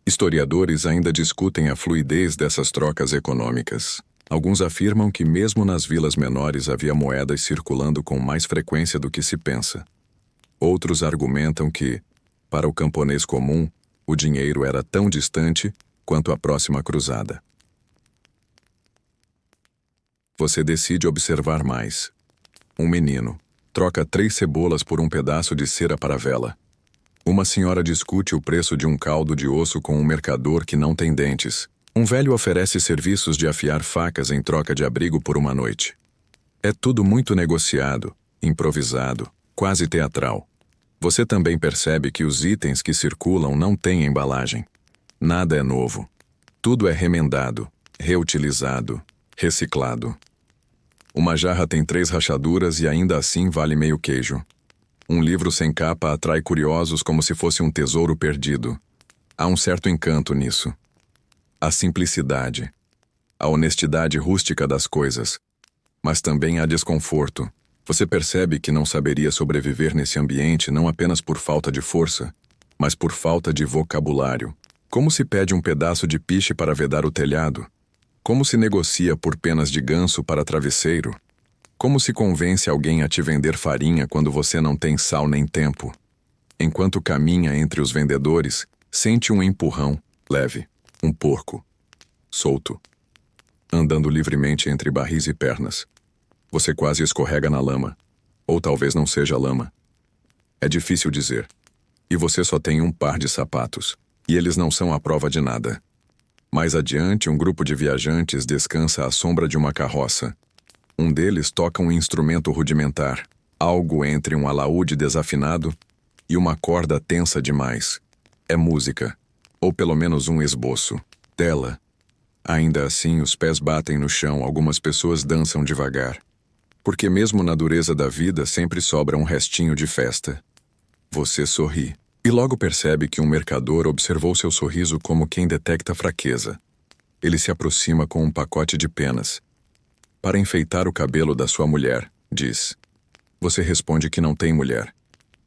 [SPEAKER 1] Historiadores ainda discutem a fluidez dessas trocas econômicas. Alguns afirmam que mesmo nas vilas menores havia moedas circulando com mais frequência do que se pensa. Outros argumentam que, para o camponês comum, o dinheiro era tão distante quanto a próxima cruzada. Você decide observar mais. Um menino troca 3 cebolas por um pedaço de cera para vela. Uma senhora discute o preço de um caldo de osso com um mercador que não tem dentes. Um velho oferece serviços de afiar facas em troca de abrigo por uma noite. É tudo muito negociado, improvisado, quase teatral. Você também percebe que os itens que circulam não têm embalagem. Nada é novo. Tudo é remendado, reutilizado, reciclado. Uma jarra tem 3 rachaduras e ainda assim vale meio queijo. Um livro sem capa atrai curiosos como se fosse um tesouro perdido. Há um certo encanto nisso. A simplicidade. A honestidade rústica das coisas. Mas também há desconforto. Você percebe que não saberia sobreviver nesse ambiente não apenas por falta de força, mas por falta de vocabulário. Como se pede um pedaço de piche para vedar o telhado? Como se negocia por penas de ganso para travesseiro? Como se convence alguém a te vender farinha quando você não tem sal nem tempo? Enquanto caminha entre os vendedores, sente um empurrão, leve, um porco, solto, andando livremente entre barris e pernas. Você quase escorrega na lama, ou talvez não seja lama. É difícil dizer. E você só tem um par de sapatos, e eles não são a prova de nada. Mais adiante, um grupo de viajantes descansa à sombra de uma carroça. Um deles toca um instrumento rudimentar, algo entre um alaúde desafinado e uma corda tensa demais. É música, ou pelo menos um esboço, dela. Ainda assim, os pés batem no chão, algumas pessoas dançam devagar. Porque mesmo na dureza da vida sempre sobra um restinho de festa. Você sorri. E logo percebe que um mercador observou seu sorriso como quem detecta fraqueza. Ele se aproxima com um pacote de penas. Para enfeitar o cabelo da sua mulher, diz. Você responde que não tem mulher.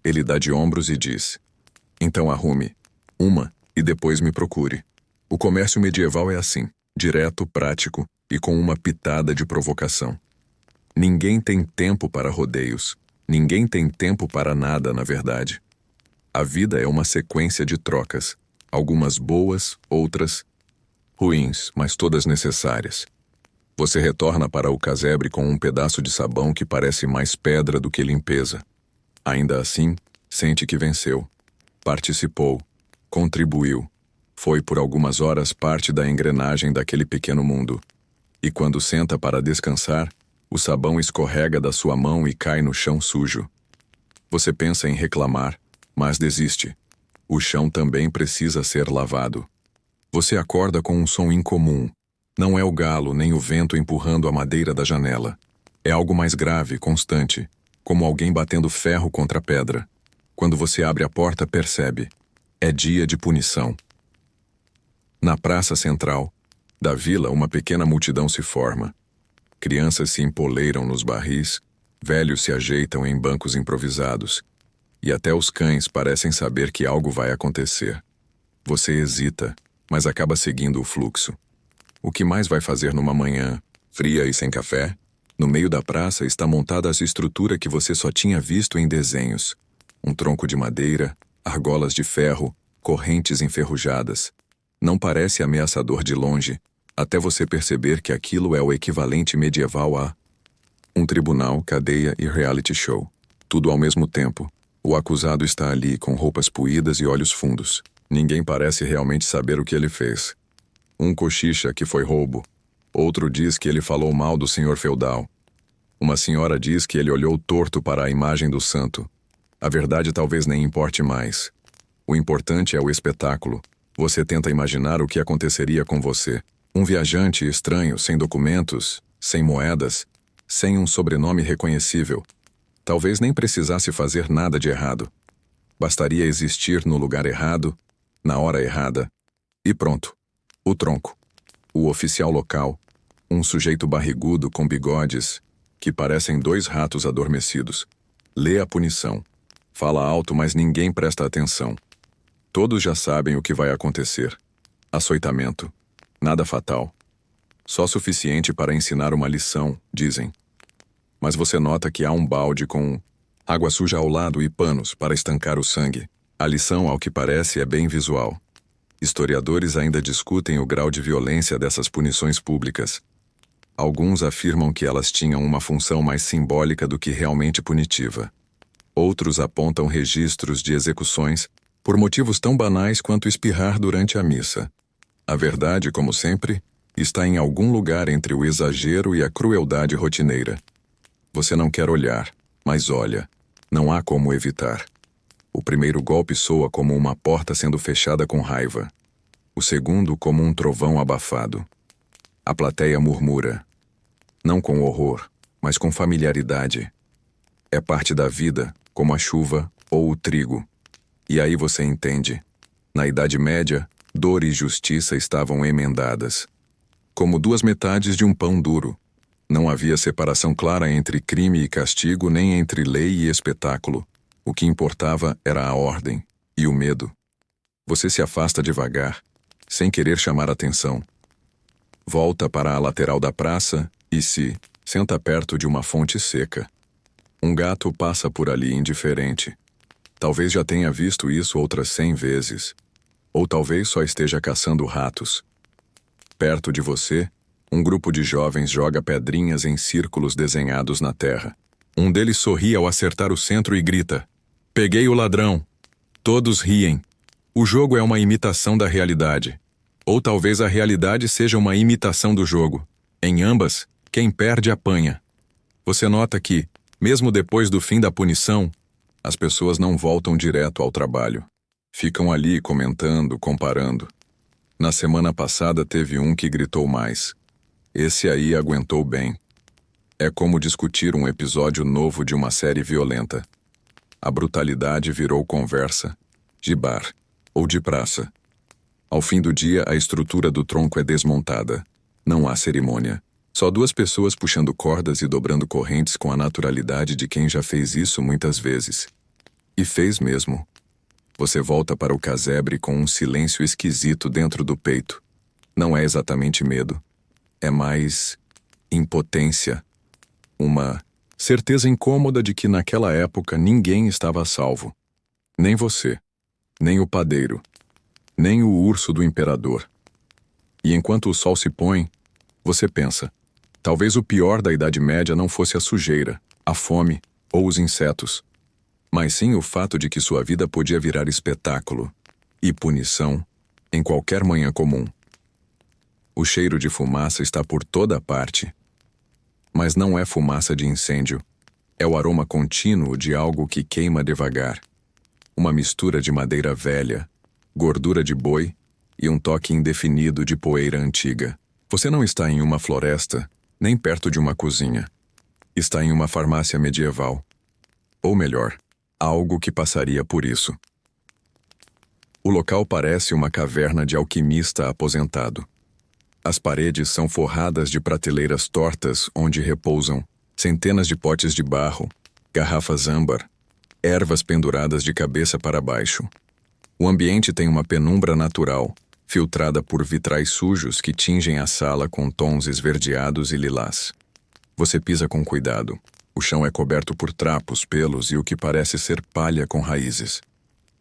[SPEAKER 1] Ele dá de ombros e diz. Então arrume uma e depois me procure. O comércio medieval é assim, direto, prático e com uma pitada de provocação. Ninguém tem tempo para rodeios. Ninguém tem tempo para nada, na verdade. A vida é uma sequência de trocas, algumas boas, outras ruins, mas todas necessárias. Você retorna para o casebre com um pedaço de sabão que parece mais pedra do que limpeza. Ainda assim, sente que venceu. Participou, contribuiu. Foi por algumas horas parte da engrenagem daquele pequeno mundo. E quando senta para descansar, o sabão escorrega da sua mão e cai no chão sujo. Você pensa em reclamar, mas desiste. O chão também precisa ser lavado. Você acorda com um som incomum. Não é o galo nem o vento empurrando a madeira da janela. É algo mais grave, constante, como alguém batendo ferro contra a pedra. Quando você abre a porta, percebe. É dia de punição. Na praça central da vila, uma pequena multidão se forma. Crianças se empoleiram nos barris, velhos se ajeitam em bancos improvisados. E até os cães parecem saber que algo vai acontecer. Você hesita, mas acaba seguindo o fluxo. O que mais vai fazer numa manhã, fria e sem café? No meio da praça está montada a estrutura que você só tinha visto em desenhos. Um tronco de madeira, argolas de ferro, correntes enferrujadas. Não parece ameaçador de longe, até você perceber que aquilo é o equivalente medieval a um tribunal, cadeia e reality show. Tudo ao mesmo tempo. O acusado está ali com roupas puídas e olhos fundos. Ninguém parece realmente saber o que ele fez. Um cochicha que foi roubo. Outro diz que ele falou mal do senhor feudal. Uma senhora diz que ele olhou torto para a imagem do santo. A verdade talvez nem importe mais. O importante é o espetáculo. Você tenta imaginar o que aconteceria com você. Um viajante estranho, sem documentos, sem moedas, sem um sobrenome reconhecível. Talvez nem precisasse fazer nada de errado. Bastaria existir no lugar errado, na hora errada. E pronto. O tronco. O oficial local. Um sujeito barrigudo com bigodes, que parecem 2 ratos adormecidos. Lê a punição. Fala alto, mas ninguém presta atenção. Todos já sabem o que vai acontecer. Açoitamento. Nada fatal. Só suficiente para ensinar uma lição, dizem. Mas você nota que há um balde com água suja ao lado e panos para estancar o sangue. A lição, ao que parece, é bem visual. Historiadores ainda discutem o grau de violência dessas punições públicas. Alguns afirmam que elas tinham uma função mais simbólica do que realmente punitiva. Outros apontam registros de execuções por motivos tão banais quanto espirrar durante a missa. A verdade, como sempre, está em algum lugar entre o exagero e a crueldade rotineira. Você não quer olhar, mas olha. Não há como evitar. O primeiro golpe soa como uma porta sendo fechada com raiva. O segundo como um trovão abafado. A plateia murmura. Não com horror, mas com familiaridade. É parte da vida, como a chuva ou o trigo. E aí você entende. Na Idade Média, dor e justiça estavam emendadas. Como duas metades de um pão duro. Não havia separação clara entre crime e castigo, nem entre lei e espetáculo. O que importava era a ordem e o medo. Você se afasta devagar, sem querer chamar atenção. Volta para a lateral da praça e se senta perto de uma fonte seca. Um gato passa por ali indiferente. Talvez já tenha visto isso outras 100 vezes. Ou talvez só esteja caçando ratos. Perto de você, um grupo de jovens joga pedrinhas em círculos desenhados na terra. Um deles sorri ao acertar o centro e grita: "Peguei o ladrão!" Todos riem. O jogo é uma imitação da realidade. Ou talvez a realidade seja uma imitação do jogo. Em ambas, quem perde apanha. Você nota que, mesmo depois do fim da punição, as pessoas não voltam direto ao trabalho. Ficam ali comentando, comparando. Na semana passada teve um que gritou mais. Esse aí aguentou bem. É como discutir um episódio novo de uma série violenta. A brutalidade virou conversa, de bar ou de praça. Ao fim do dia, a estrutura do tronco é desmontada. Não há cerimônia. Só duas pessoas puxando cordas e dobrando correntes com a naturalidade de quem já fez isso muitas vezes. E fez mesmo. Você volta para o casebre com um silêncio esquisito dentro do peito. Não é exatamente medo. É mais impotência. Uma certeza incômoda de que naquela época ninguém estava a salvo. Nem você, nem o padeiro, nem o urso do imperador. E enquanto o sol se põe, você pensa, talvez o pior da Idade Média não fosse a sujeira, a fome ou os insetos, mas sim o fato de que sua vida podia virar espetáculo e punição em qualquer manhã comum. O cheiro de fumaça está por toda parte. Mas não é fumaça de incêndio. É o aroma contínuo de algo que queima devagar. Uma mistura de madeira velha, gordura de boi e um toque indefinido de poeira antiga. Você não está em uma floresta, nem perto de uma cozinha. Está em uma farmácia medieval. Ou melhor, algo que passaria por isso. O local parece uma caverna de alquimista aposentado. As paredes são forradas de prateleiras tortas onde repousam centenas de potes de barro, garrafas âmbar, ervas penduradas de cabeça para baixo. O ambiente tem uma penumbra natural, filtrada por vitrais sujos que tingem a sala com tons esverdeados e lilás. Você pisa com cuidado. O chão é coberto por trapos, pelos e o que parece ser palha com raízes.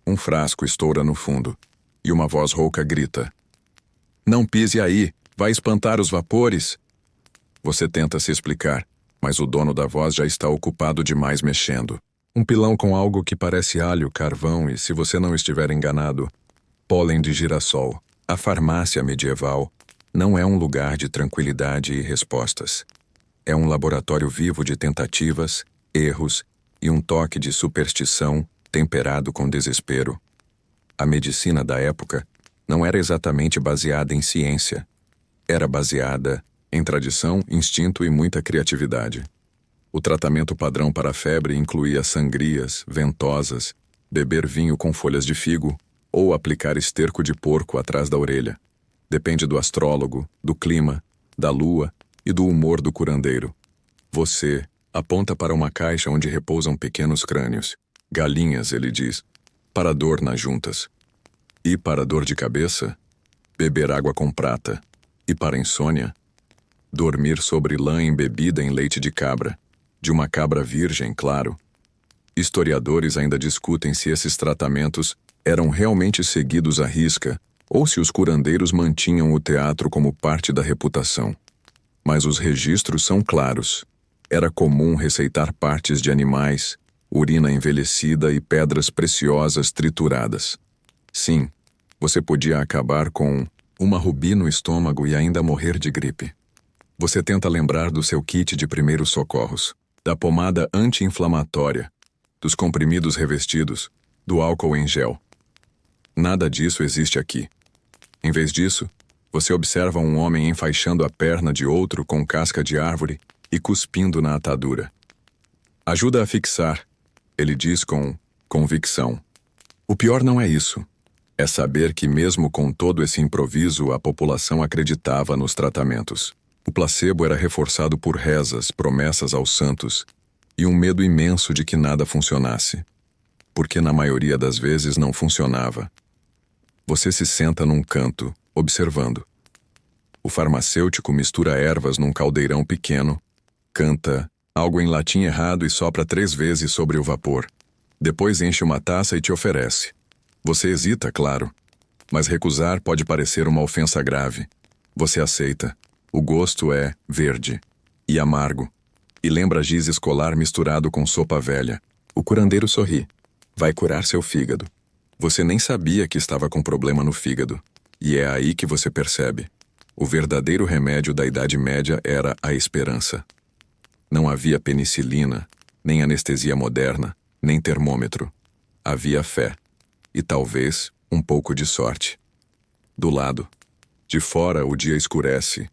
[SPEAKER 1] Um frasco estoura no fundo, e uma voz rouca grita: "Não pise aí! Vai espantar os vapores!" Você tenta se explicar, mas o dono da voz já está ocupado demais mexendo. Um pilão com algo que parece alho, carvão e, se você não estiver enganado, pólen de girassol. A farmácia medieval não é um lugar de tranquilidade e respostas. É um laboratório vivo de tentativas, erros e um toque de superstição temperado com desespero. A medicina da época não era exatamente baseada em ciência. Era baseada em tradição, instinto e muita criatividade. O tratamento padrão para a febre incluía sangrias, ventosas, beber vinho com folhas de figo ou aplicar esterco de porco atrás da orelha. Depende do astrólogo, do clima, da lua e do humor do curandeiro. Você aponta para uma caixa onde repousam pequenos crânios. Galinhas, ele diz, para dor nas juntas. E para dor de cabeça, beber água com prata. E para insônia, dormir sobre lã embebida em leite de cabra. De uma cabra virgem, claro. Historiadores ainda discutem se esses tratamentos eram realmente seguidos à risca ou se os curandeiros mantinham o teatro como parte da reputação. Mas os registros são claros. Era comum receitar partes de animais, urina envelhecida e pedras preciosas trituradas. Sim, você podia acabar com uma rubi no estômago e ainda morrer de gripe. Você tenta lembrar do seu kit de primeiros socorros, da pomada anti-inflamatória, dos comprimidos revestidos, do álcool em gel. Nada disso existe aqui. Em vez disso, você observa um homem enfaixando a perna de outro com casca de árvore e cuspindo na atadura. Ajuda a fixar, ele diz com convicção. O pior não é isso. É saber que mesmo com todo esse improviso, a população acreditava nos tratamentos. O placebo era reforçado por rezas, promessas aos santos e um medo imenso de que nada funcionasse. Porque na maioria das vezes não funcionava. Você se senta num canto, observando. O farmacêutico mistura ervas num caldeirão pequeno, canta algo em latim errado e sopra 3 vezes sobre o vapor. Depois enche uma taça e te oferece. Você hesita, claro, mas recusar pode parecer uma ofensa grave. Você aceita. O gosto é verde e amargo, e lembra giz escolar misturado com sopa velha. O curandeiro sorri. Vai curar seu fígado. Você nem sabia que estava com problema no fígado, e é aí que você percebe. O verdadeiro remédio da Idade Média era a esperança. Não havia penicilina, nem anestesia moderna, nem termômetro. Havia fé. E talvez um pouco de sorte. Do lado de fora, o dia escurece.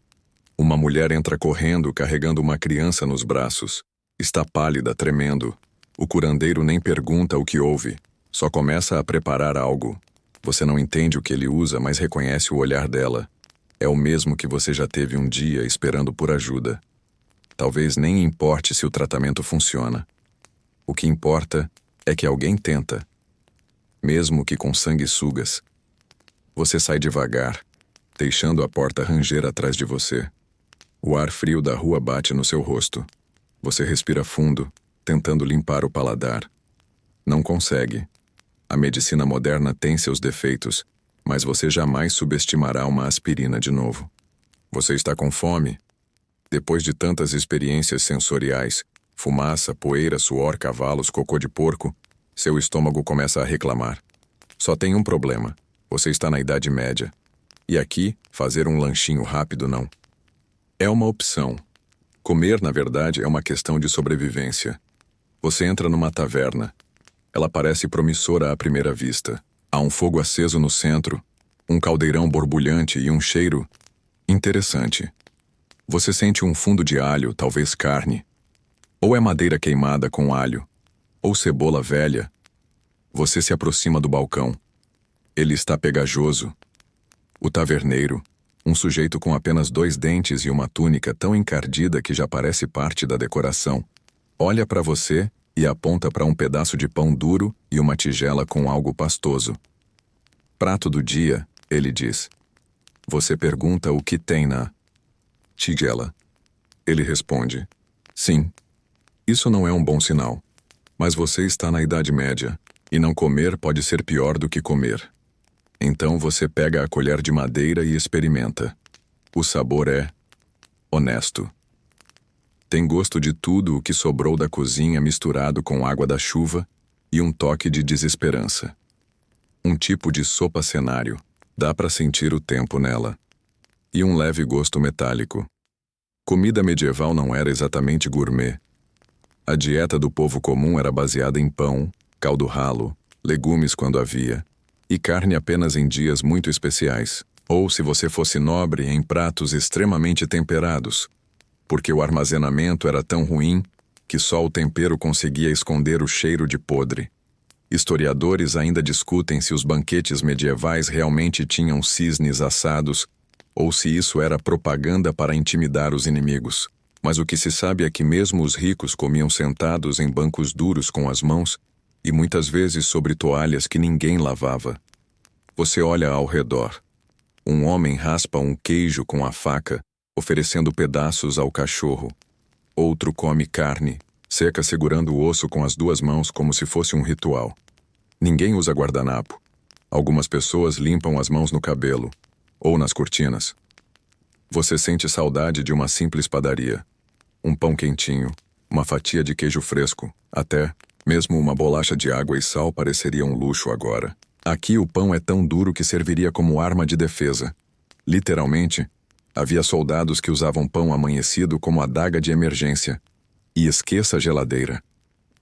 [SPEAKER 1] Uma mulher entra correndo, carregando uma criança nos braços. Está pálida, tremendo. O curandeiro nem pergunta o que houve. Só começa a preparar algo. Você não entende o que ele usa, mas reconhece o olhar dela. É o mesmo que você já teve um dia esperando por ajuda. Talvez nem importe se o tratamento funciona. O que importa é que alguém tenta. Mesmo que com sanguessugas. Você sai devagar, deixando a porta ranger atrás de você. O ar frio da rua bate no seu rosto. Você respira fundo, tentando limpar o paladar. Não consegue. A medicina moderna tem seus defeitos, mas você jamais subestimará uma aspirina de novo. Você está com fome? Depois de tantas experiências sensoriais, fumaça, poeira, suor, cavalos, cocô de porco, seu estômago começa a reclamar. Só tem um problema. Você está na Idade Média. E aqui, fazer um lanchinho rápido não. É uma opção. Comer, na verdade, é uma questão de sobrevivência. Você entra numa taverna. Ela parece promissora à primeira vista. Há um fogo aceso no centro, um caldeirão borbulhante e um cheiro interessante. Você sente um fundo de alho, talvez carne. Ou é madeira queimada com alho, ou cebola velha. Você se aproxima do balcão. Ele está pegajoso. O taverneiro, um sujeito com apenas 2 dentes e uma túnica tão encardida que já parece parte da decoração, olha para você e aponta para um pedaço de pão duro e uma tigela com algo pastoso. Prato do dia, ele diz. Você pergunta o que tem na tigela. Ele responde, sim. Isso não é um bom sinal. Mas você está na Idade Média, e não comer pode ser pior do que comer. Então você pega a colher de madeira e experimenta. O sabor é honesto. Tem gosto de tudo o que sobrou da cozinha misturado com água da chuva e um toque de desesperança. Um tipo de sopa cenário. Dá para sentir o tempo nela. E um leve gosto metálico. Comida medieval não era exatamente gourmet. A dieta do povo comum era baseada em pão, caldo ralo, legumes quando havia, e carne apenas em dias muito especiais, ou se você fosse nobre, em pratos extremamente temperados, porque o armazenamento era tão ruim que só o tempero conseguia esconder o cheiro de podre. Historiadores ainda discutem se os banquetes medievais realmente tinham cisnes assados ou se isso era propaganda para intimidar os inimigos. Mas o que se sabe é que mesmo os ricos comiam sentados em bancos duros com as mãos e muitas vezes sobre toalhas que ninguém lavava. Você olha ao redor. Um homem raspa um queijo com a faca, oferecendo pedaços ao cachorro. Outro come carne, seca segurando o osso com as 2 mãos como se fosse um ritual. Ninguém usa guardanapo. Algumas pessoas limpam as mãos no cabelo, ou nas cortinas. Você sente saudade de uma simples padaria. Um pão quentinho, uma fatia de queijo fresco, até mesmo uma bolacha de água e sal pareceria um luxo agora. Aqui o pão é tão duro que serviria como arma de defesa. Literalmente, havia soldados que usavam pão amanhecido como adaga de emergência. E esqueça a geladeira.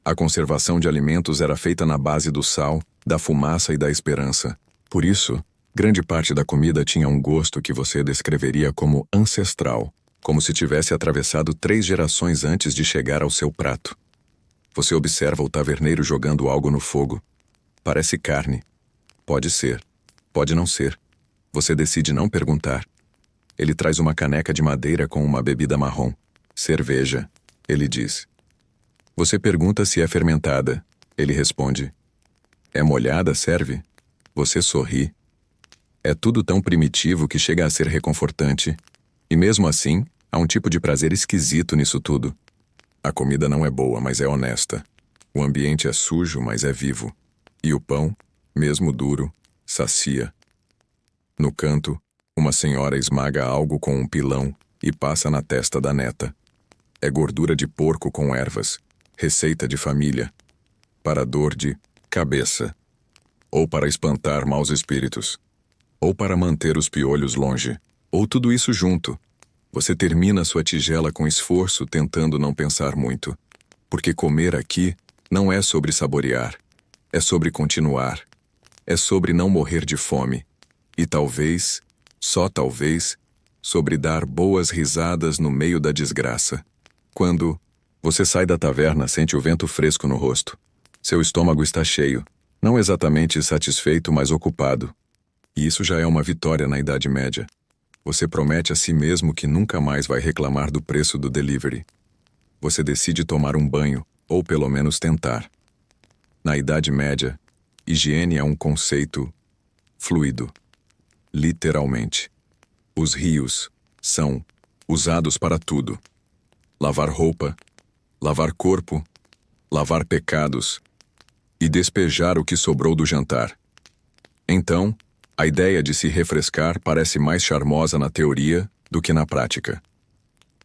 [SPEAKER 1] A conservação de alimentos era feita na base do sal, da fumaça e da esperança. Por isso, grande parte da comida tinha um gosto que você descreveria como ancestral, como se tivesse atravessado 3 gerações antes de chegar ao seu prato. Você observa o taverneiro jogando algo no fogo. Parece carne. Pode ser. Pode não ser. Você decide não perguntar. Ele traz uma caneca de madeira com uma bebida marrom. Cerveja, ele diz. Você pergunta se é fermentada. Ele responde. É molhada, serve? Você sorri. É tudo tão primitivo que chega a ser reconfortante. E mesmo assim, há um tipo de prazer esquisito nisso tudo. A comida não é boa, mas é honesta. O ambiente é sujo, mas é vivo. E o pão, mesmo duro, sacia. No canto, uma senhora esmaga algo com um pilão e passa na testa da neta. É gordura de porco com ervas, receita de família, para dor de cabeça, ou para espantar maus espíritos, ou para manter os piolhos longe, ou tudo isso junto. Você termina sua tigela com esforço, tentando não pensar muito, porque comer aqui não é sobre saborear, é sobre continuar, é sobre não morrer de fome, e talvez, só talvez, sobre dar boas risadas no meio da desgraça. Quando você sai da taverna, sente o vento fresco no rosto. Seu estômago está cheio, não exatamente satisfeito, mas ocupado. E isso já é uma vitória na Idade Média. Você promete a si mesmo que nunca mais vai reclamar do preço do delivery. Você decide tomar um banho, ou pelo menos tentar. Na Idade Média, higiene é um conceito fluido. Literalmente. Os rios são usados para tudo. Lavar roupa, lavar corpo, lavar pecados e despejar o que sobrou do jantar. Então, a ideia de se refrescar parece mais charmosa na teoria do que na prática.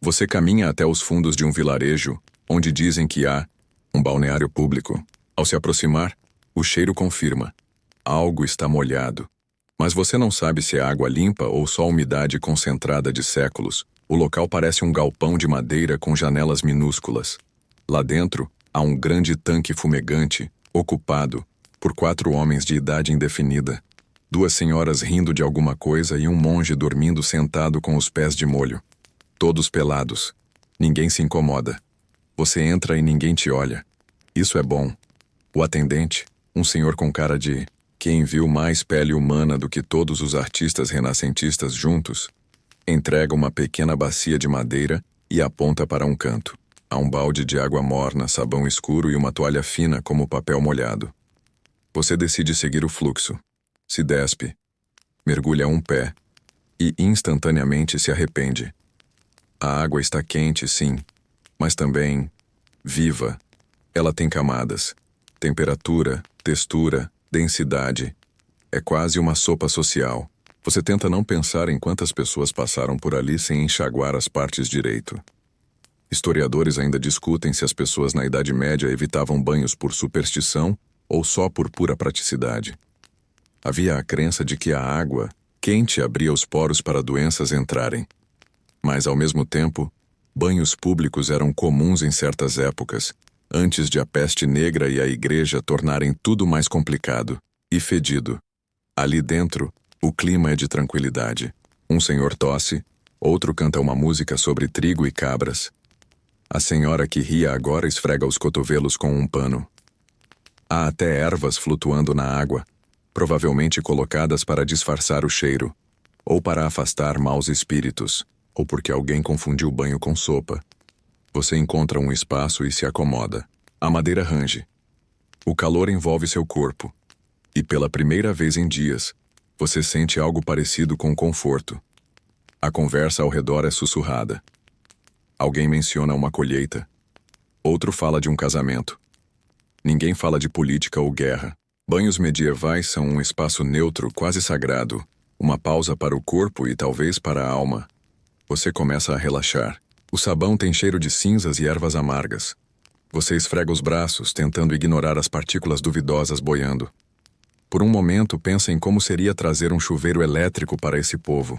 [SPEAKER 1] Você caminha até os fundos de um vilarejo, onde dizem que há um balneário público. Ao se aproximar, o cheiro confirma. Algo está molhado. Mas você não sabe se é água limpa ou só umidade concentrada de séculos. O local parece um galpão de madeira com janelas minúsculas. Lá dentro, há um grande tanque fumegante, ocupado por 4 homens de idade indefinida. 2 senhoras rindo de alguma coisa e um monge dormindo sentado com os pés de molho. Todos pelados. Ninguém se incomoda. Você entra e ninguém te olha. Isso é bom. O atendente, um senhor com cara de quem viu mais pele humana do que todos os artistas renascentistas juntos, entrega uma pequena bacia de madeira e aponta para um canto. Há um balde de água morna, sabão escuro e uma toalha fina como papel molhado. Você decide seguir o fluxo. Se despe, mergulha um pé e instantaneamente se arrepende. A água está quente, sim, mas também viva. Ela tem camadas, temperatura, textura, densidade. É quase uma sopa social. Você tenta não pensar em quantas pessoas passaram por ali sem enxaguar as partes direito. Historiadores ainda discutem se as pessoas na Idade Média evitavam banhos por superstição ou só por pura praticidade. Havia a crença de que a água quente abria os poros para doenças entrarem. Mas, ao mesmo tempo, banhos públicos eram comuns em certas épocas, antes de a peste negra e a igreja tornarem tudo mais complicado e fedido. Ali dentro, o clima é de tranquilidade. Um senhor tosse, outro canta uma música sobre trigo e cabras. A senhora que ria agora esfrega os cotovelos com um pano. Há até ervas flutuando na água, provavelmente colocadas para disfarçar o cheiro, ou para afastar maus espíritos, ou porque alguém confundiu o banho com sopa. Você encontra um espaço e se acomoda. A madeira range. O calor envolve seu corpo. E pela primeira vez em dias, você sente algo parecido com conforto. A conversa ao redor é sussurrada. Alguém menciona uma colheita. Outro fala de um casamento. Ninguém fala de política ou guerra. Banhos medievais são um espaço neutro, quase sagrado, uma pausa para o corpo e talvez para a alma. Você começa a relaxar. O sabão tem cheiro de cinzas e ervas amargas. Você esfrega os braços, tentando ignorar as partículas duvidosas boiando. Por um momento, pensa em como seria trazer um chuveiro elétrico para esse povo.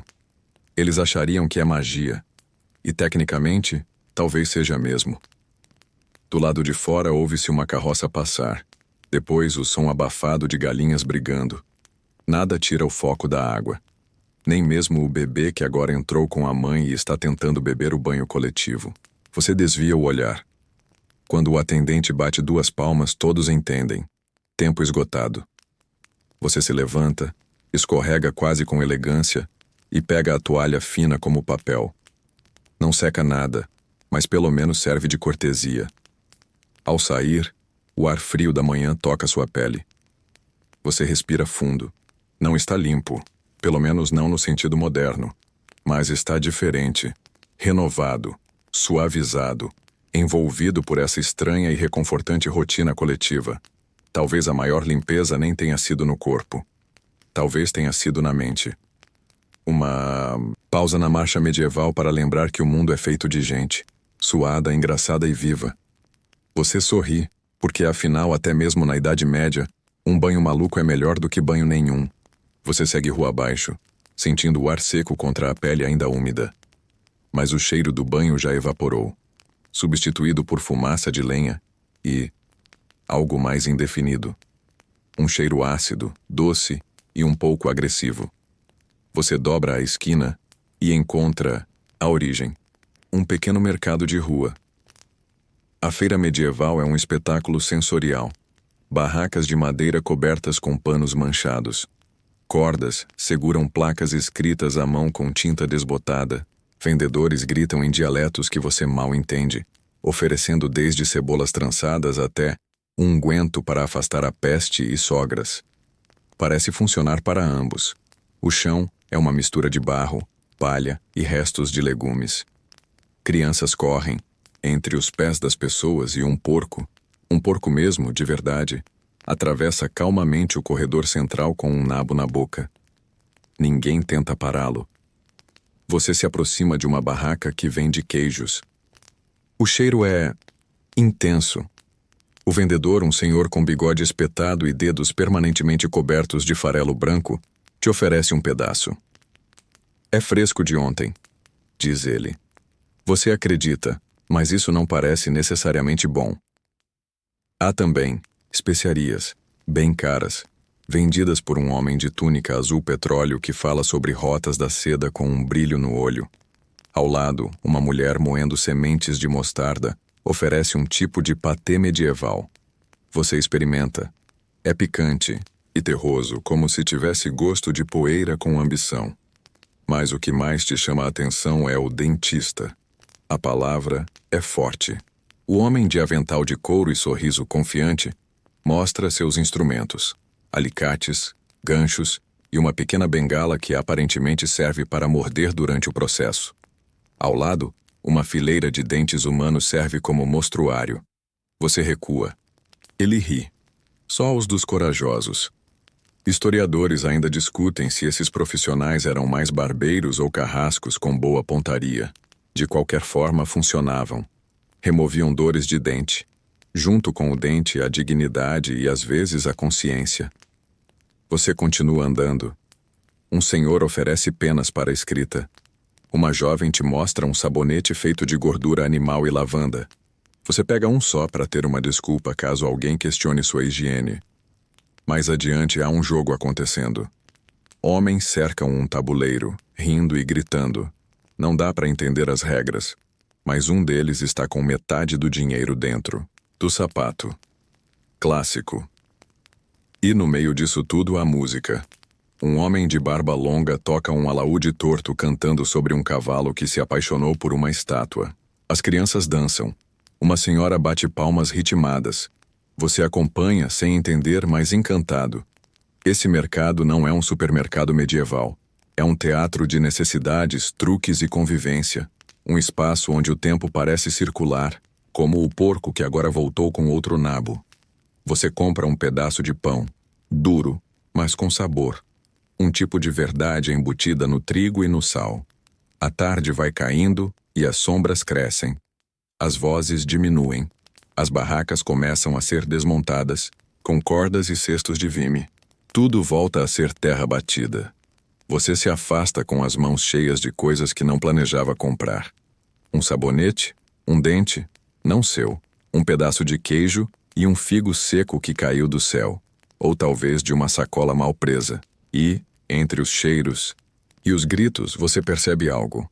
[SPEAKER 1] Eles achariam que é magia. E, tecnicamente, talvez seja mesmo. Do lado de fora ouve-se uma carroça passar. Depois o som abafado de galinhas brigando. Nada tira o foco da água. Nem mesmo o bebê que agora entrou com a mãe e está tentando beber o banho coletivo. Você desvia o olhar. Quando o atendente bate 2 palmas, todos entendem. Tempo esgotado. Você se levanta, escorrega quase com elegância e pega a toalha fina como papel. Não seca nada, mas pelo menos serve de cortesia. Ao sair, o ar frio da manhã toca sua pele. Você respira fundo. Não está limpo, pelo menos não no sentido moderno, mas está diferente, renovado, suavizado, envolvido por essa estranha e reconfortante rotina coletiva. Talvez a maior limpeza nem tenha sido no corpo. Talvez tenha sido na mente. Uma pausa na marcha medieval para lembrar que o mundo é feito de gente, suada, engraçada e viva. Você sorri, porque afinal, até mesmo na Idade Média, um banho maluco é melhor do que banho nenhum. Você segue rua abaixo, sentindo o ar seco contra a pele ainda úmida. Mas o cheiro do banho já evaporou, substituído por fumaça de lenha e algo mais indefinido. Um cheiro ácido, doce e um pouco agressivo. Você dobra a esquina e encontra a origem, um pequeno mercado de rua. A feira medieval é um espetáculo sensorial. Barracas de madeira cobertas com panos manchados. Cordas seguram placas escritas à mão com tinta desbotada. Vendedores gritam em dialetos que você mal entende, oferecendo desde cebolas trançadas até unguento para afastar a peste e sogras. Parece funcionar para ambos. O chão é uma mistura de barro, palha e restos de legumes. Crianças correm entre os pés das pessoas e um porco mesmo, de verdade, atravessa calmamente o corredor central com um nabo na boca. Ninguém tenta pará-lo. Você se aproxima de uma barraca que vende queijos. O cheiro é intenso. O vendedor, um senhor com bigode espetado e dedos permanentemente cobertos de farelo branco, te oferece um pedaço. É fresco de ontem, diz ele. Você acredita, mas isso não parece necessariamente bom. Há também especiarias, bem caras, vendidas por um homem de túnica azul petróleo que fala sobre rotas da seda com um brilho no olho. Ao lado, uma mulher moendo sementes de mostarda oferece um tipo de patê medieval. Você experimenta. É picante e terroso, como se tivesse gosto de poeira com ambição. Mas o que mais te chama a atenção é o dentista. A palavra é forte. O homem de avental de couro e sorriso confiante mostra seus instrumentos, alicates, ganchos e uma pequena bengala que aparentemente serve para morder durante o processo. Ao lado, uma fileira de dentes humanos serve como mostruário. Você recua. Ele ri. Só os dos corajosos. Historiadores ainda discutem se esses profissionais eram mais barbeiros ou carrascos com boa pontaria. De qualquer forma, funcionavam. Removiam dores de dente. Junto com o dente, a dignidade e, às vezes, a consciência. Você continua andando. Um senhor oferece penas para a escrita. Uma jovem te mostra um sabonete feito de gordura animal e lavanda. Você pega um só para ter uma desculpa caso alguém questione sua higiene. Mais adiante há um jogo acontecendo. Homens cercam um tabuleiro, rindo e gritando. Não dá para entender as regras, mas um deles está com metade do dinheiro dentro, do sapato. Clássico. E no meio disso tudo há música. Um homem de barba longa toca um alaúde torto cantando sobre um cavalo que se apaixonou por uma estátua. As crianças dançam. Uma senhora bate palmas ritmadas. Você acompanha sem entender, mas encantado. Esse mercado não é um supermercado medieval. É um teatro de necessidades, truques e convivência. Um espaço onde o tempo parece circular, como o porco que agora voltou com outro nabo. Você compra um pedaço de pão, duro, mas com sabor. Um tipo de verdade embutida no trigo e no sal. A tarde vai caindo e as sombras crescem. As vozes diminuem. As barracas começam a ser desmontadas, com cordas e cestos de vime. Tudo volta a ser terra batida. Você se afasta com as mãos cheias de coisas que não planejava comprar. Um sabonete, um dente, não seu, um pedaço de queijo e um figo seco que caiu do céu, ou talvez de uma sacola mal presa. E, entre os cheiros e os gritos, você percebe algo.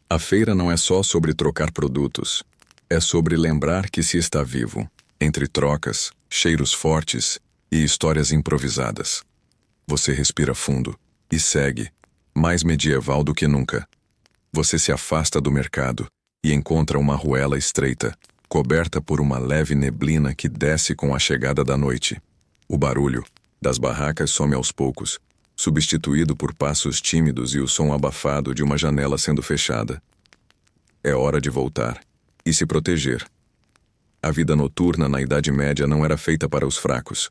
[SPEAKER 1] A feira não é só sobre trocar produtos. É sobre lembrar que se está vivo, entre trocas, cheiros fortes e histórias improvisadas. Você respira fundo e segue, mais medieval do que nunca. Você se afasta do mercado e encontra uma ruela estreita, coberta por uma leve neblina que desce com a chegada da noite. O barulho das barracas some aos poucos, substituído por passos tímidos e o som abafado de uma janela sendo fechada. É hora de voltar e se proteger. A vida noturna na Idade Média não era feita para os fracos.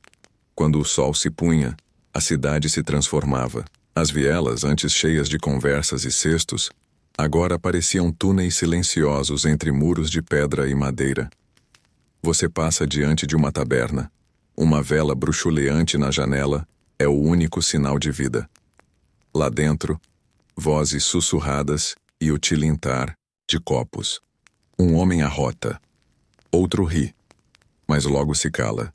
[SPEAKER 1] Quando o sol se punha, a cidade se transformava. As vielas, antes cheias de conversas e cestos, agora pareciam túneis silenciosos entre muros de pedra e madeira. Você passa diante de uma taberna. Uma vela bruxuleante na janela é o único sinal de vida. Lá dentro, vozes sussurradas e o tilintar de copos. Um homem arrota. Outro ri, mas logo se cala.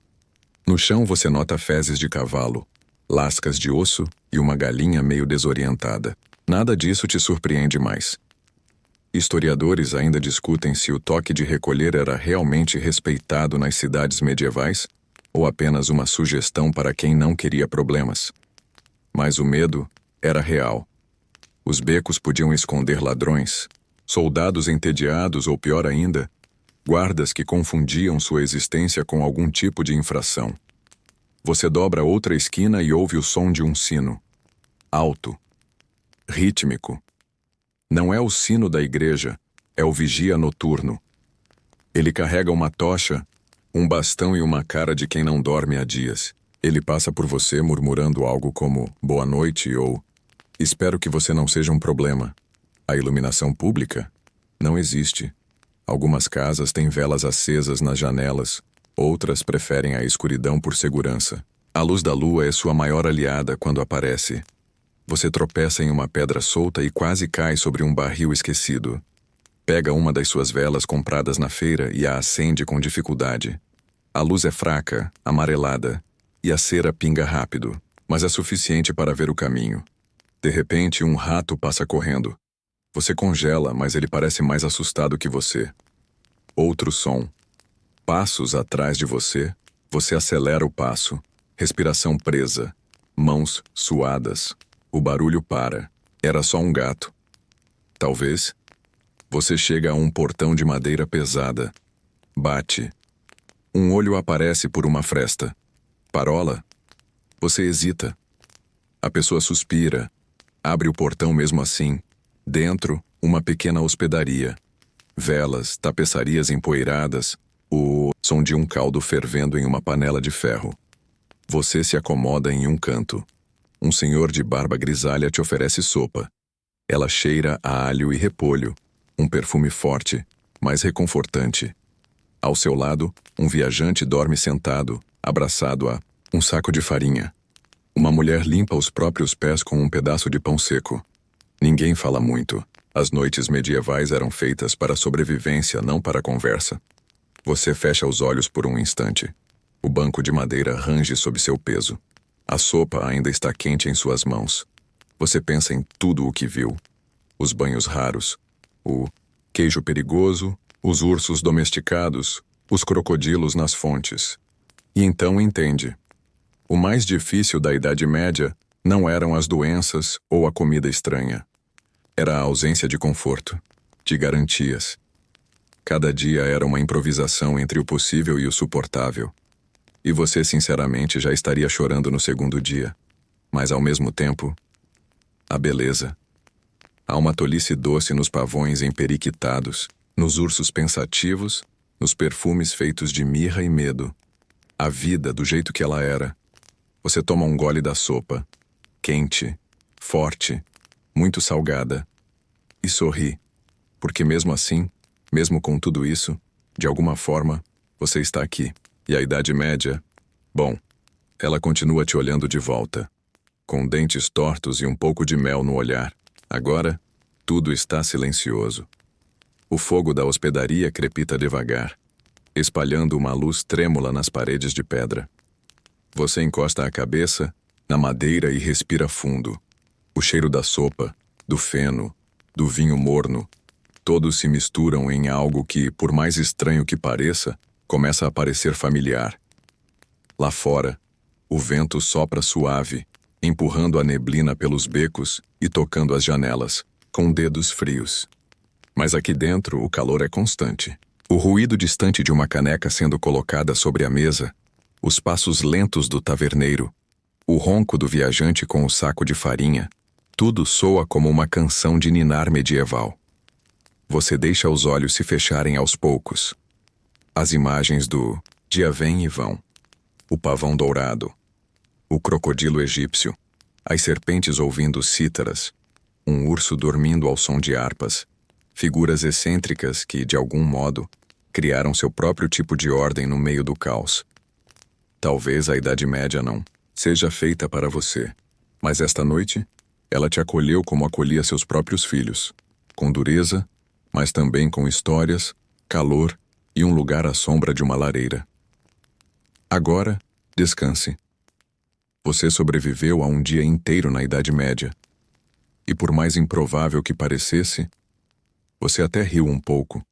[SPEAKER 1] No chão você nota fezes de cavalo, lascas de osso e uma galinha meio desorientada. Nada disso te surpreende mais. Historiadores ainda discutem se o toque de recolher era realmente respeitado nas cidades medievais ou apenas uma sugestão para quem não queria problemas. Mas o medo era real. Os becos podiam esconder ladrões, soldados entediados ou, pior ainda, guardas que confundiam sua existência com algum tipo de infração. Você dobra outra esquina e ouve o som de um sino. Alto. Rítmico. Não é o sino da igreja, é o vigia noturno. Ele carrega uma tocha, um bastão e uma cara de quem não dorme há dias. Ele passa por você murmurando algo como boa noite ou espero que você não seja um problema. A iluminação pública não existe. Algumas casas têm velas acesas nas janelas, outras preferem a escuridão por segurança. A luz da lua é sua maior aliada quando aparece. Você tropeça em uma pedra solta e quase cai sobre um barril esquecido. Pega uma das suas velas compradas na feira e a acende com dificuldade. A luz é fraca, amarelada, e a cera pinga rápido, mas é suficiente para ver o caminho. De repente, um rato passa correndo. Você congela, mas ele parece mais assustado que você. Outro som. Passos atrás de você. Você acelera o passo. Respiração presa. Mãos suadas. O barulho para. Era só um gato. Talvez. Você chega a um portão de madeira pesada. Bate. Um olho aparece por uma fresta. Parola. Você hesita. A pessoa suspira. Abre o portão mesmo assim. Dentro, uma pequena hospedaria. Velas, tapeçarias empoeiradas, o som de um caldo fervendo em uma panela de ferro. Você se acomoda em um canto. Um senhor de barba grisalha te oferece sopa. Ela cheira a alho e repolho, um perfume forte, mas reconfortante. Ao seu lado, um viajante dorme sentado, abraçado a um saco de farinha. Uma mulher limpa os próprios pés com um pedaço de pão seco. Ninguém fala muito. As noites medievais eram feitas para a sobrevivência, não para a conversa. Você fecha os olhos por um instante. O banco de madeira range sob seu peso. A sopa ainda está quente em suas mãos. Você pensa em tudo o que viu. Os banhos raros, o queijo perigoso, os ursos domesticados, os crocodilos nas fontes. E então entende. O mais difícil da Idade Média não eram as doenças ou a comida estranha. Era a ausência de conforto, de garantias. Cada dia era uma improvisação entre o possível e o suportável. E você, sinceramente, já estaria chorando no segundo dia. Mas, ao mesmo tempo, a beleza. Há uma tolice doce nos pavões emperiquitados, nos ursos pensativos, nos perfumes feitos de mirra e medo. A vida do jeito que ela era. Você toma um gole da sopa. Quente, forte, muito salgada, e sorri, porque mesmo assim, mesmo com tudo isso, de alguma forma, você está aqui. E a Idade Média, bom, ela continua te olhando de volta. com dentes tortos e um pouco de mel no olhar. Agora, tudo está silencioso. O fogo da hospedaria crepita devagar, espalhando uma luz trêmula nas paredes de pedra. Você encosta a cabeça na madeira e respira fundo. O cheiro da sopa, do feno, do vinho morno, todos se misturam em algo que, por mais estranho que pareça, começa a parecer familiar. Lá fora, o vento sopra suave, empurrando a neblina pelos becos e tocando as janelas, com dedos frios. Mas aqui dentro o calor é constante. O ruído distante de uma caneca sendo colocada sobre a mesa, os passos lentos do taverneiro, o ronco do viajante com o saco de farinha, tudo soa como uma canção de ninar medieval. Você deixa os olhos se fecharem aos poucos. As imagens do dia vêm e vão. O pavão dourado, o crocodilo egípcio, as serpentes ouvindo cítaras, um urso dormindo ao som de harpas, figuras excêntricas que, de algum modo, criaram seu próprio tipo de ordem no meio do caos. Talvez a Idade Média não seja feita para você, mas esta noite ela te acolheu como acolhia seus próprios filhos, com dureza, mas também com histórias, calor e um lugar à sombra de uma lareira. Agora, descanse. Você sobreviveu a um dia inteiro na Idade Média. E por mais improvável que parecesse, você até riu um pouco.